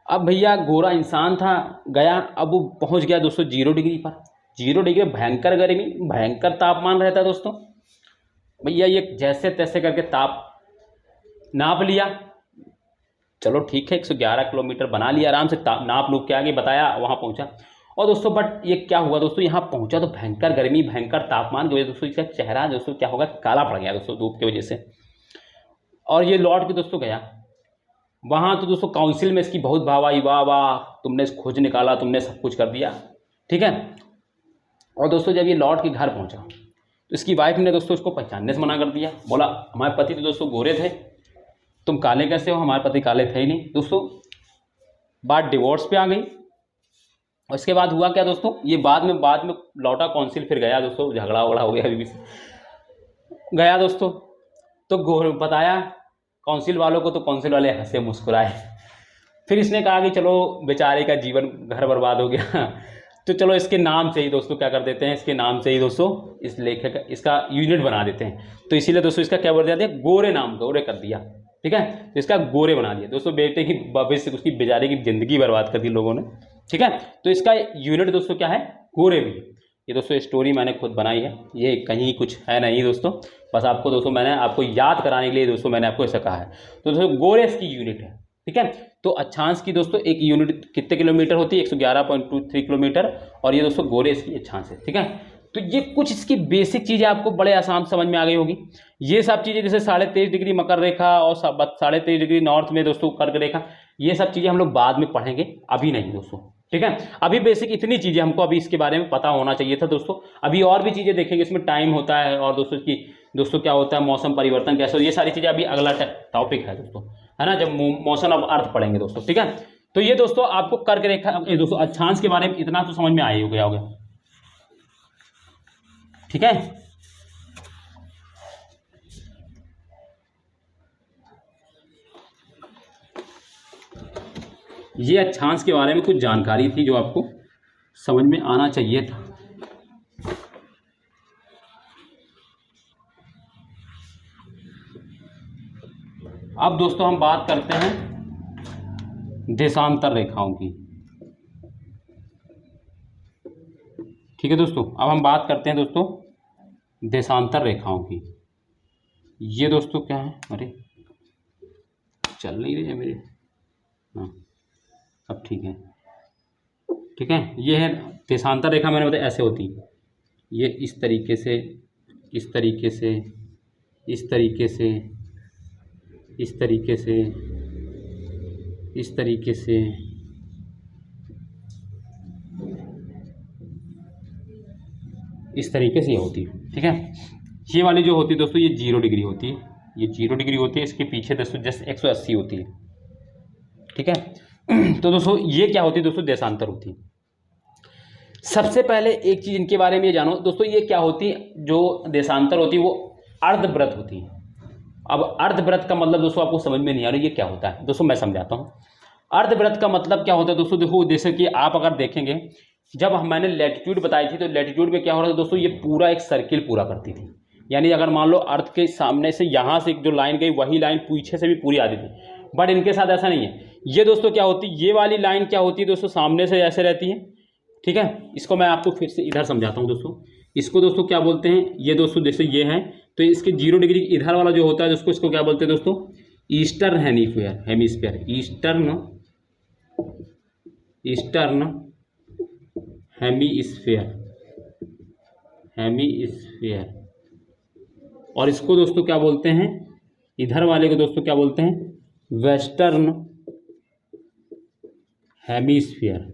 अब भैया गोरा इंसान था, गया, अब वो पहुंच गया दोस्तों 0 डिग्री पर। 0 डिग्री भयंकर गर्मी, भयंकर तापमान रहता है दोस्तों। भैया ये जैसे तैसे करके ताप नाप लिया, चलो ठीक है 111 किलोमीटर बना लिया, आराम से नाप लूप के आगे बताया, वहाँ पहुँचा। और दोस्तों बट ये क्या हुआ दोस्तों, यहाँ पहुँचा तो भयंकर गर्मी, भयंकर तापमान की वजह दोस्तों इसका चेहरा दोस्तों क्या होगा, काला पड़ गया दोस्तों धूप की वजह से। और ये लौट के दोस्तों गया वहाँ, तो दोस्तों काउंसिल में इसकी बहुत वाहवाही, वाह वाह तुमने खोज निकाला, तुमने सब कुछ कर दिया, ठीक है। और दोस्तों जब ये लौट के घर पहुँचा तो इसकी वाइफ ने दोस्तों उसको पहचानने से मना कर दिया, बोला हमारे पति तो दोस्तों गोरे थे, तुम काले कैसे हो, हमारे पति काले थे ही नहीं। दोस्तों बात डिवोर्स पे आ गई। और इसके बाद हुआ क्या दोस्तों, ये बाद में लौटा काउंसिल, फिर गया दोस्तों, झगड़ा वगड़ा हो गया, अभी गया दोस्तों, तो बताया काउंसिल वालों को, तो काउंसिल वाले हंसे मुस्कुराए। फिर इसने कहा कि चलो बेचारे का जीवन घर बर्बाद हो गया, तो चलो इसके नाम से ही दोस्तों क्या कर देते हैं, इसके नाम से ही दोस्तों इस लेखक का इसका यूनिट बना देते हैं। तो इसीलिए दोस्तों इसका क्या बोल दिया, गोरे नाम गोरे कर दिया, ठीक है। तो इसका गोरे बना दिया दोस्तों, बेटे की भविष्य उसकी बेचारे की जिंदगी बर्बाद कर दी लोगों ने, ठीक है। तो इसका यूनिट दोस्तों क्या है, गोरे भी। ये दोस्तों स्टोरी मैंने खुद बनाई है, ये कहीं कुछ है नहीं दोस्तों, बस आपको दोस्तों मैंने आपको याद कराने के लिए दोस्तों मैंने आपको ऐसा कहा है। तो दोस्तों गोरे इसकी यूनिट है, ठीक है। तो अक्षांश की दोस्तों एक यूनिट कितने किलोमीटर होती है, 111.23 किलोमीटर, और ये दोस्तों गोरे इसकी अक्षांश है, ठीक है। तो ये कुछ इसकी बेसिक चीज़ें आपको बड़े आसान समझ में आ गई होगी। ये सब चीज़ें जैसे 23.5 डिग्री मकर रेखा और 23.5 डिग्री नॉर्थ में दोस्तों कर्क रेखा, ये सब चीज़ें हम लोग बाद में पढ़ेंगे, अभी नहीं दोस्तों, ठीक है। अभी बेसिक इतनी चीज़ें हमको अभी इसके बारे में पता होना चाहिए था दोस्तों। अभी और भी चीज़ें देखेंगे, इसमें टाइम होता है और दोस्तों क्या होता है, मौसम परिवर्तन कैसे हो, ये सारी चीज़ें अभी अगला टॉपिक है दोस्तों, है ना, जब मौसम ऑफ अर्थ पढ़ेंगे दोस्तों, ठीक है। तो ये दोस्तों आपको कर्क रेखा दोस्तों अक्षांश के बारे में इतना तो समझ में आ ही गया होगा, ठीक है। ये अक्षांश के बारे में कुछ जानकारी थी जो आपको समझ में आना चाहिए था। अब दोस्तों हम बात करते हैं देशांतर रेखाओं की, ठीक है दोस्तों। अब हम बात करते हैं दोस्तों देशांतर रेखाओं की। ये दोस्तों क्या है, अरे चल नहीं रही है मेरे, हाँ अब ठीक है, ठीक है। ये है देशांतर रेखा, मैंने बताया ऐसे होती है, ये इस तरीके से, इस तरीके से, इस तरीके से, इस तरीके से, इस तरीके से, इस तरीके से ये होती है, ठीक है। ये वाली जो होती है दोस्तों ये 0 डिग्री होती है, ये 0 डिग्री होती है, इसके पीछे दोस्तों जस्ट 180 होती है, ठीक है। तो दोस्तों ये क्या होती है दोस्तों, देशांतर होती है। सबसे पहले एक चीज़ इनके बारे में ये जानो दोस्तों, ये क्या होती है, जो देशांतर होती है वो अर्धव्रत होती है। अब अर्धव्रत का मतलब दोस्तों आपको समझ में नहीं आ रहा ये क्या होता है दोस्तों, मैं समझाता हूँ। अर्धव्रत का मतलब क्या होता है दोस्तों, देखो जैसे कि आप अगर देखेंगे, जब मैंने लैटिट्यूड बताई थी तो लैटिट्यूड में क्या हो रहा था दोस्तों, ये पूरा एक सर्किल पूरा करती थी। यानी अगर मान लो अर्थ के सामने से यहाँ से जो लाइन गई वही लाइन पीछे से भी पूरी आती थी, बट इनके साथ ऐसा नहीं है। ये दोस्तों क्या होती है, ये वाली लाइन क्या होती है दोस्तों, सामने से ऐसे रहती है, ठीक है। इसको मैं आपको फिर से इधर समझाता हूँ दोस्तों। इसको दोस्तों क्या बोलते हैं, ये दोस्तों जैसे ये है तो इसके 0 डिग्री इधर वाला जो होता है दोस्तों, इसको क्या बोलते हैं दोस्तों, ईस्टर्न हेमिस्फीयर, ईस्टर्न हेमिस्फीयर। और इसको दोस्तों क्या बोलते हैं, इधर वाले को दोस्तों क्या बोलते हैं, वेस्टर्न हेमिस्फीयर।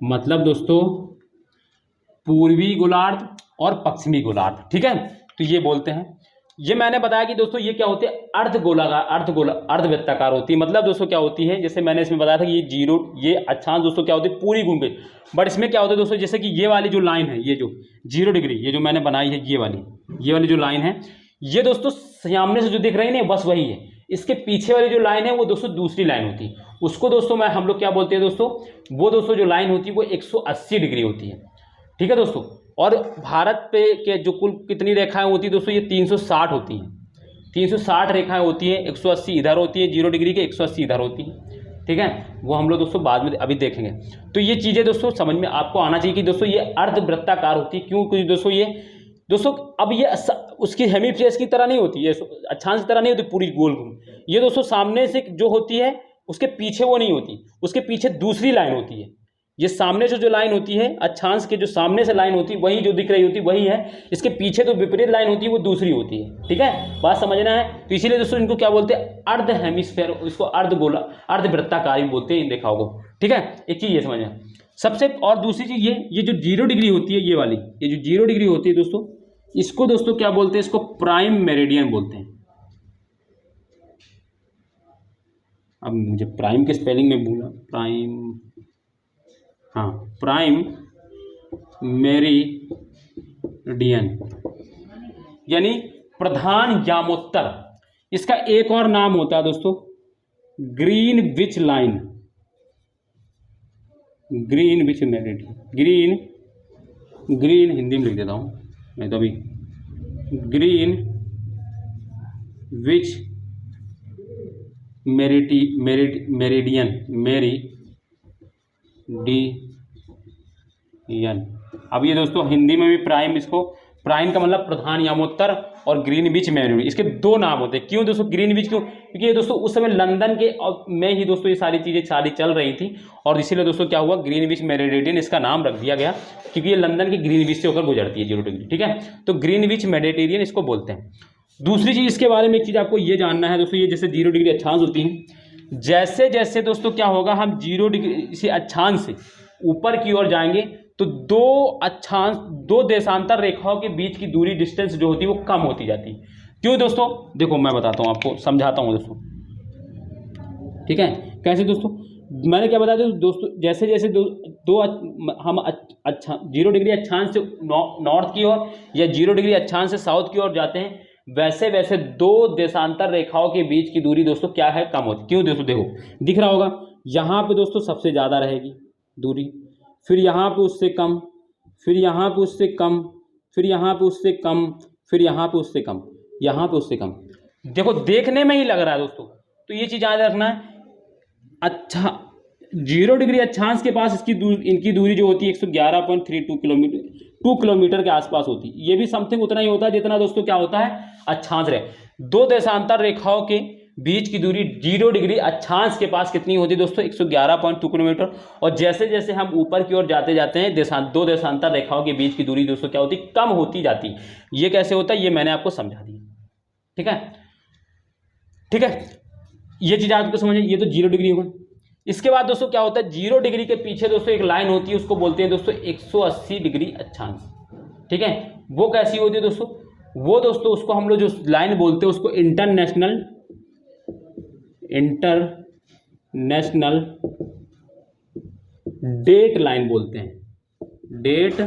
मतलब दोस्तों पूर्वी गोलार्ध और पश्चिमी गोलार्ध, ठीक है। तो ये बोलते हैं, ये मैंने बताया कि दोस्तों ये क्या होती है, अर्धवृत्ताकार होती है। मतलब दोस्तों क्या होती है, जैसे मैंने इसमें बताया था कि ये अक्षांश दोस्तों क्या होती है, पूरी घूम गई, बट इसमें क्या होता है दोस्तों, जैसे कि ये वाली जो लाइन है, ये जो 0 डिग्री, ये जो मैंने बनाई है, ये वाली जो लाइन है, ये दोस्तों सामने से जो दिख रही है ना, बस वही है। इसके पीछे वाली जो लाइन है वो दोस्तों दूसरी लाइन होती है, उसको दोस्तों हम लोग क्या बोलते हैं दोस्तों, वो दोस्तों जो लाइन होती है वो 180 डिग्री होती है, ठीक है दोस्तों। और भारत पे के जो कुल कितनी रेखाएं होती है दोस्तों, ये 360 होती हैं, 360 रेखाएं होती हैं, 180 इधर होती है 0 डिग्री के, 180 इधर होती है, ठीक है। वो हम लोग दोस्तों बाद में अभी देखेंगे। तो ये चीज़ें दोस्तों समझ में आपको आना चाहिए कि दोस्तों ये अर्धवृत्ताकार होती है। क्यों? क्योंकि दोस्तों ये दोस्तों अब ये उसकी हेमिस्फीयर की तरह नहीं होती, ये अक्षांश की तरह नहीं होती पूरी गोल घूम। ये दोस्तों सामने से जो होती है उसके पीछे वो नहीं होती, उसके पीछे दूसरी लाइन होती है। ये सामने से जो लाइन होती है, अक्षांश के जो सामने से लाइन होती है वही जो दिख रही होती है वही है, इसके पीछे तो विपरीत लाइन होती है वो दूसरी होती है, ठीक है, बात समझना है। तो इसीलिए दोस्तों इनको क्या बोलते हैं, अर्ध हेमिस्फीयर, इसको अर्धगोला अर्धवृत्ताकार बोलते हैं देखा होगा, ठीक है। एक चीज़ ये समझना सबसे, और दूसरी चीज़ ये जो 0 डिग्री होती है, ये वाली ये जो 0 डिग्री होती है दोस्तों, इसको दोस्तों क्या बोलते हैं, इसको प्राइम मेरिडियन बोलते हैं। अब मुझे प्राइम के स्पेलिंग में भूला, प्राइम, हाँ प्राइम मेरिडियन यानी प्रधान यामोत्तर। इसका एक और नाम होता है दोस्तों Greenwich line, Greenwich meridian, green Hindi में लिख देता हूँ मैं तो अभी, ग्रीनविच मेरिडियन। अब ये दोस्तों हिंदी में भी प्राइम, इसको प्राइन का मतलब प्रधान यामोत्तर और ग्रीनविच मेरिडियन, इसके दो नाम होते हैं। क्यों दोस्तों ग्रीनविच क्यों? क्योंकि ये दोस्तों उस समय लंदन के में ही दोस्तों ये सारी चीज़ें सारी चल रही थी और इसीलिए दोस्तों क्या हुआ, ग्रीनविच मेरिडियन इसका नाम रख दिया गया, क्योंकि ये लंदन के ग्रीनविच से होकर गुजरती है 0 डिग्री। ठीक है, तो ग्रीनविच मेडिटेरियन इसको बोलते हैं। दूसरी चीज़ इसके बारे में एक चीज़ आपको ये जानना है दोस्तों, ये जैसे 0 डिग्री अक्षांश होती है, जैसे जैसे दोस्तों क्या होगा, हम 0 डिग्री से अक्षांश से ऊपर की ओर जाएंगे तो दो देशांतर रेखाओं के बीच की दूरी डिस्टेंस जो होती है वो कम होती जाती है। क्यों दोस्तों? देखो मैं बताता हूँ आपको, समझाता हूँ दोस्तों। ठीक है, कैसे दोस्तों? मैंने क्या बताया दोस्तों, जैसे जैसे हम 0 डिग्री अक्षांश से नॉर्थ की ओर या 0 डिग्री अक्षांश से साउथ की ओर जाते हैं, वैसे वैसे दो देशांतर रेखाओं के बीच की दूरी दोस्तों क्या है, कम होती। क्यों दोस्तों? देखो दिख रहा होगा, यहाँ पे दोस्तों सबसे ज़्यादा रहेगी दूरी, फिर यहाँ पे उससे कम, फिर यहाँ पे उससे कम, फिर यहाँ पे उससे कम, फिर यहाँ पे उससे कम, यहाँ पे उससे कम। देखो देखने में ही लग रहा है दोस्तों, तो ये चीज़ याद रखना है। अच्छा 0 डिग्री अक्षांश के पास इनकी दूरी जो होती है 111.32 किलोमीटर, 2 किलोमीटर के आसपास होती है। ये भी समथिंग उतना ही होता है जितना दोस्तों क्या होता है, अक्षांश रहे। दो देशांतर रेखाओं के बीच की दूरी 0 डिग्री अक्षांश के पास कितनी होती है दोस्तों, 111.2 किलोमीटर। और जैसे जैसे हम ऊपर की ओर जाते जाते हैं दो देशांतर रेखाओं के बीच की दूरी दोस्तों क्या होती है, कम होती जाती है। ये कैसे होता है ये मैंने आपको समझा दिया। ठीक है, ठीक है, ये चीज़ आपको समझ, ये तो 0 डिग्री होगा। इसके बाद दोस्तों क्या होता है, 0 डिग्री के पीछे दोस्तों एक लाइन होती है, उसको बोलते हैं दोस्तों 180 डिग्री अक्षांश। ठीक है, वो कैसी होती है दोस्तों, वो दोस्तों उसको हम लोग जो लाइन बोलते हैं उसको इंटरनेशनल डेट लाइन बोलते हैं, डेट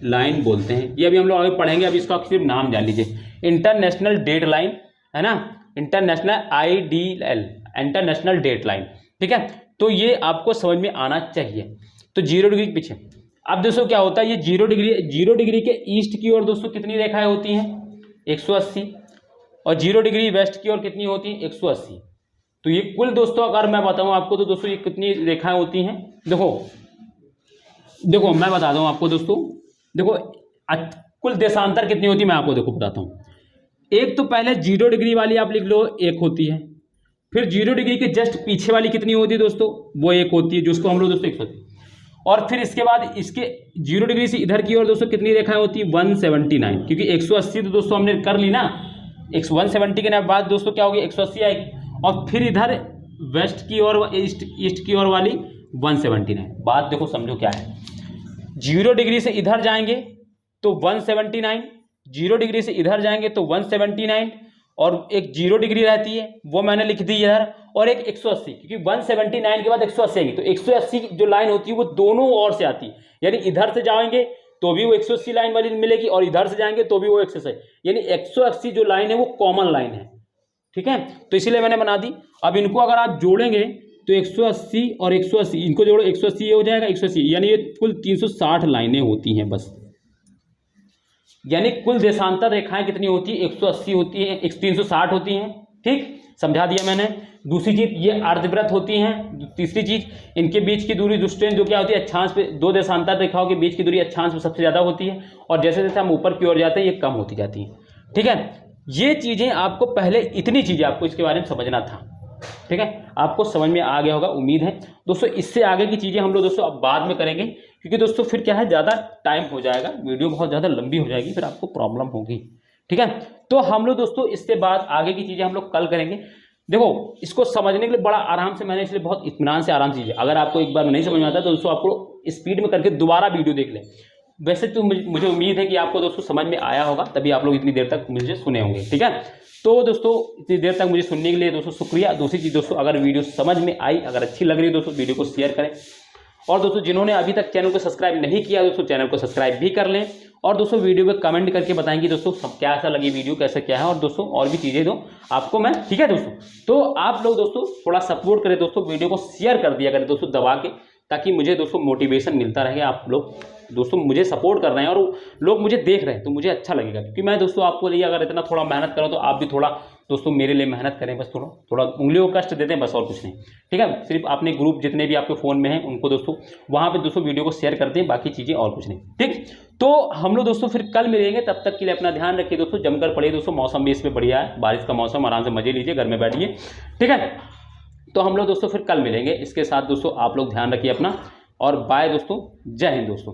लाइन बोलते हैं। ये अभी हम लोग आगे पढ़ेंगे, अभी इसका सिर्फ नाम जान लीजिए, इंटरनेशनल डेट लाइन है ना, international IDL, international date line. ठीक है, तो ये आपको समझ में आना चाहिए। तो 0 डिग्री के पीछे अब दोस्तों क्या होता है, ये 0 डिग्री के ईस्ट की ओर दोस्तों कितनी रेखाएं होती हैं, 180, और 0 डिग्री वेस्ट की ओर कितनी होती है, 180। तो ये कुल दोस्तों अगर मैं बताऊं आपको तो दोस्तों ये कितनी रेखाएं होती हैं, देखो मैं बताता हूं आपको दोस्तों, देखो कुल देशांतर कितनी होती है मैं आपको देखो बताता हूं। एक तो पहले 0 डिग्री वाली आप लिख लो, एक होती है, फिर 0 डिग्री के जस्ट पीछे वाली कितनी होती है दोस्तों, वो एक होती है, जिसको हम लोग दोस्तों 180, और फिर इसके बाद इसके 0 डिग्री से इधर की ओर दोस्तों कितनी रेखाएं होती है, 179, क्योंकि 180 तो दोस्तों हमने कर ली ना, 170 के बाद दोस्तों क्या होगी, 180 आएगी, और फिर इधर वेस्ट की ओर ईस्ट की ओर वाली 179। बात देखो समझो क्या है, 0 डिग्री से इधर जाएंगे तो 179, 0 डिग्री से इधर जाएंगे तो 179, और एक 0 डिग्री रहती है वो मैंने लिख दी इधर, और एक 180, क्योंकि 179 के बाद 180 आएगी, तो 180 जो लाइन होती है वो दोनों ओर से आती है, यानी इधर से जाएंगे तो भी वो 180 लाइन वाली मिलेगी, और इधर से जाएंगे तो भी वो 180, यानी 180 जो लाइन है वो कॉमन लाइन है। ठीक है, तो इसीलिए मैंने बना दी। अब इनको अगर आप जोड़ेंगे तो 180 और 180 इनको जोड़ो, 180 ये हो जाएगा, 180, यानी ये कुल 360 लाइनें होती हैं बस, यानी कुल देशांतर रेखाएं कितनी होती है, 180 होती है, 360 होती हैं। ठीक, समझा दिया मैंने। दूसरी चीज ये अर्धवृत्त होती हैं। तीसरी चीज इनके बीच की दूरी डिस्टेंस जो क्या होती है, अक्षांश पे, दो देशांतर रेखाओं के बीच की दूरी अक्षांश पे सबसे ज्यादा होती है, और जैसे जैसे हम ऊपर की ओर जाते हैं ये कम होती जाती है। ठीक है, ये चीजें आपको पहले, इतनी चीजें आपको इसके बारे में समझना था। ठीक है, आपको समझ में आ गया होगा उम्मीद है दोस्तों। इससे आगे की चीजें हम लोग दोस्तों अब बाद में करेंगे, क्योंकि दोस्तों फिर क्या है, ज़्यादा टाइम हो जाएगा, वीडियो बहुत ज़्यादा लंबी हो जाएगी, फिर आपको प्रॉब्लम होगी। ठीक है, तो हम लोग दोस्तों इससे बाद आगे की चीज़ें हम लोग कल करेंगे। देखो इसको समझने के लिए बड़ा आराम से मैंने, इसलिए बहुत इत्मीनान से आराम से चीज़ें, अगर आपको एक बार नहीं समझ में आता तो दोस्तों आपको स्पीड में करके दोबारा वीडियो देख लें। वैसे तो मुझे उम्मीद है कि आपको दोस्तों समझ में आया होगा, तभी आप लोग इतनी देर तक मुझे सुने होंगे। ठीक है, तो दोस्तों इतनी देर तक मुझे सुनने के लिए दोस्तों शुक्रिया। दूसरी चीज़ दोस्तों, अगर वीडियो समझ में आई, अगर अच्छी लग रही है दोस्तों, वीडियो को शेयर करें, और दोस्तों जिन्होंने अभी तक चैनल को सब्सक्राइब नहीं किया दोस्तों, चैनल को सब्सक्राइब भी कर लें, और दोस्तों वीडियो पे कमेंट करके बताएंगे दोस्तों कैसा लगी वीडियो, कैसे क्या है, और दोस्तों और भी चीज़ें दो आपको मैं। ठीक है दोस्तों, तो आप लोग दोस्तों थोड़ा सपोर्ट करें दोस्तों, वीडियो को शेयर कर दिया करें दोस्तों दबा के, ताकि मुझे दोस्तों मोटिवेशन मिलता रहे। आप लोग दोस्तों मुझे सपोर्ट कर रहे हैं और लोग मुझे देख रहे हैं तो मुझे अच्छा लगेगा, क्योंकि मैं दोस्तों आपको लिए अगर इतना थोड़ा मेहनत करूँ तो आप भी थोड़ा दोस्तों मेरे लिए मेहनत करें, बस थोड़ा थोड़ा उंगलियों को कष्ट देते हैं, बस और कुछ नहीं। ठीक है, सिर्फ अपने ग्रुप जितने भी आपके फ़ोन में हैं उनको दोस्तों वहाँ पे दोस्तों वीडियो को शेयर करते हैं, बाकी चीज़ें और कुछ नहीं। ठीक, तो हम लोग दोस्तों फिर कल मिलेंगे, तब तक के लिए अपना ध्यान रखिए दोस्तों, जमकर पढ़िए दोस्तों, मौसम भी इसमें बढ़िया है, बारिश का मौसम, आराम से मजे लीजिए, घर में बैठिए। ठीक है, तो हम लोग दोस्तों फिर कल मिलेंगे। इसके साथ दोस्तों आप लोग ध्यान रखिए अपना, और बाय दोस्तों, जय हिंद दोस्तों।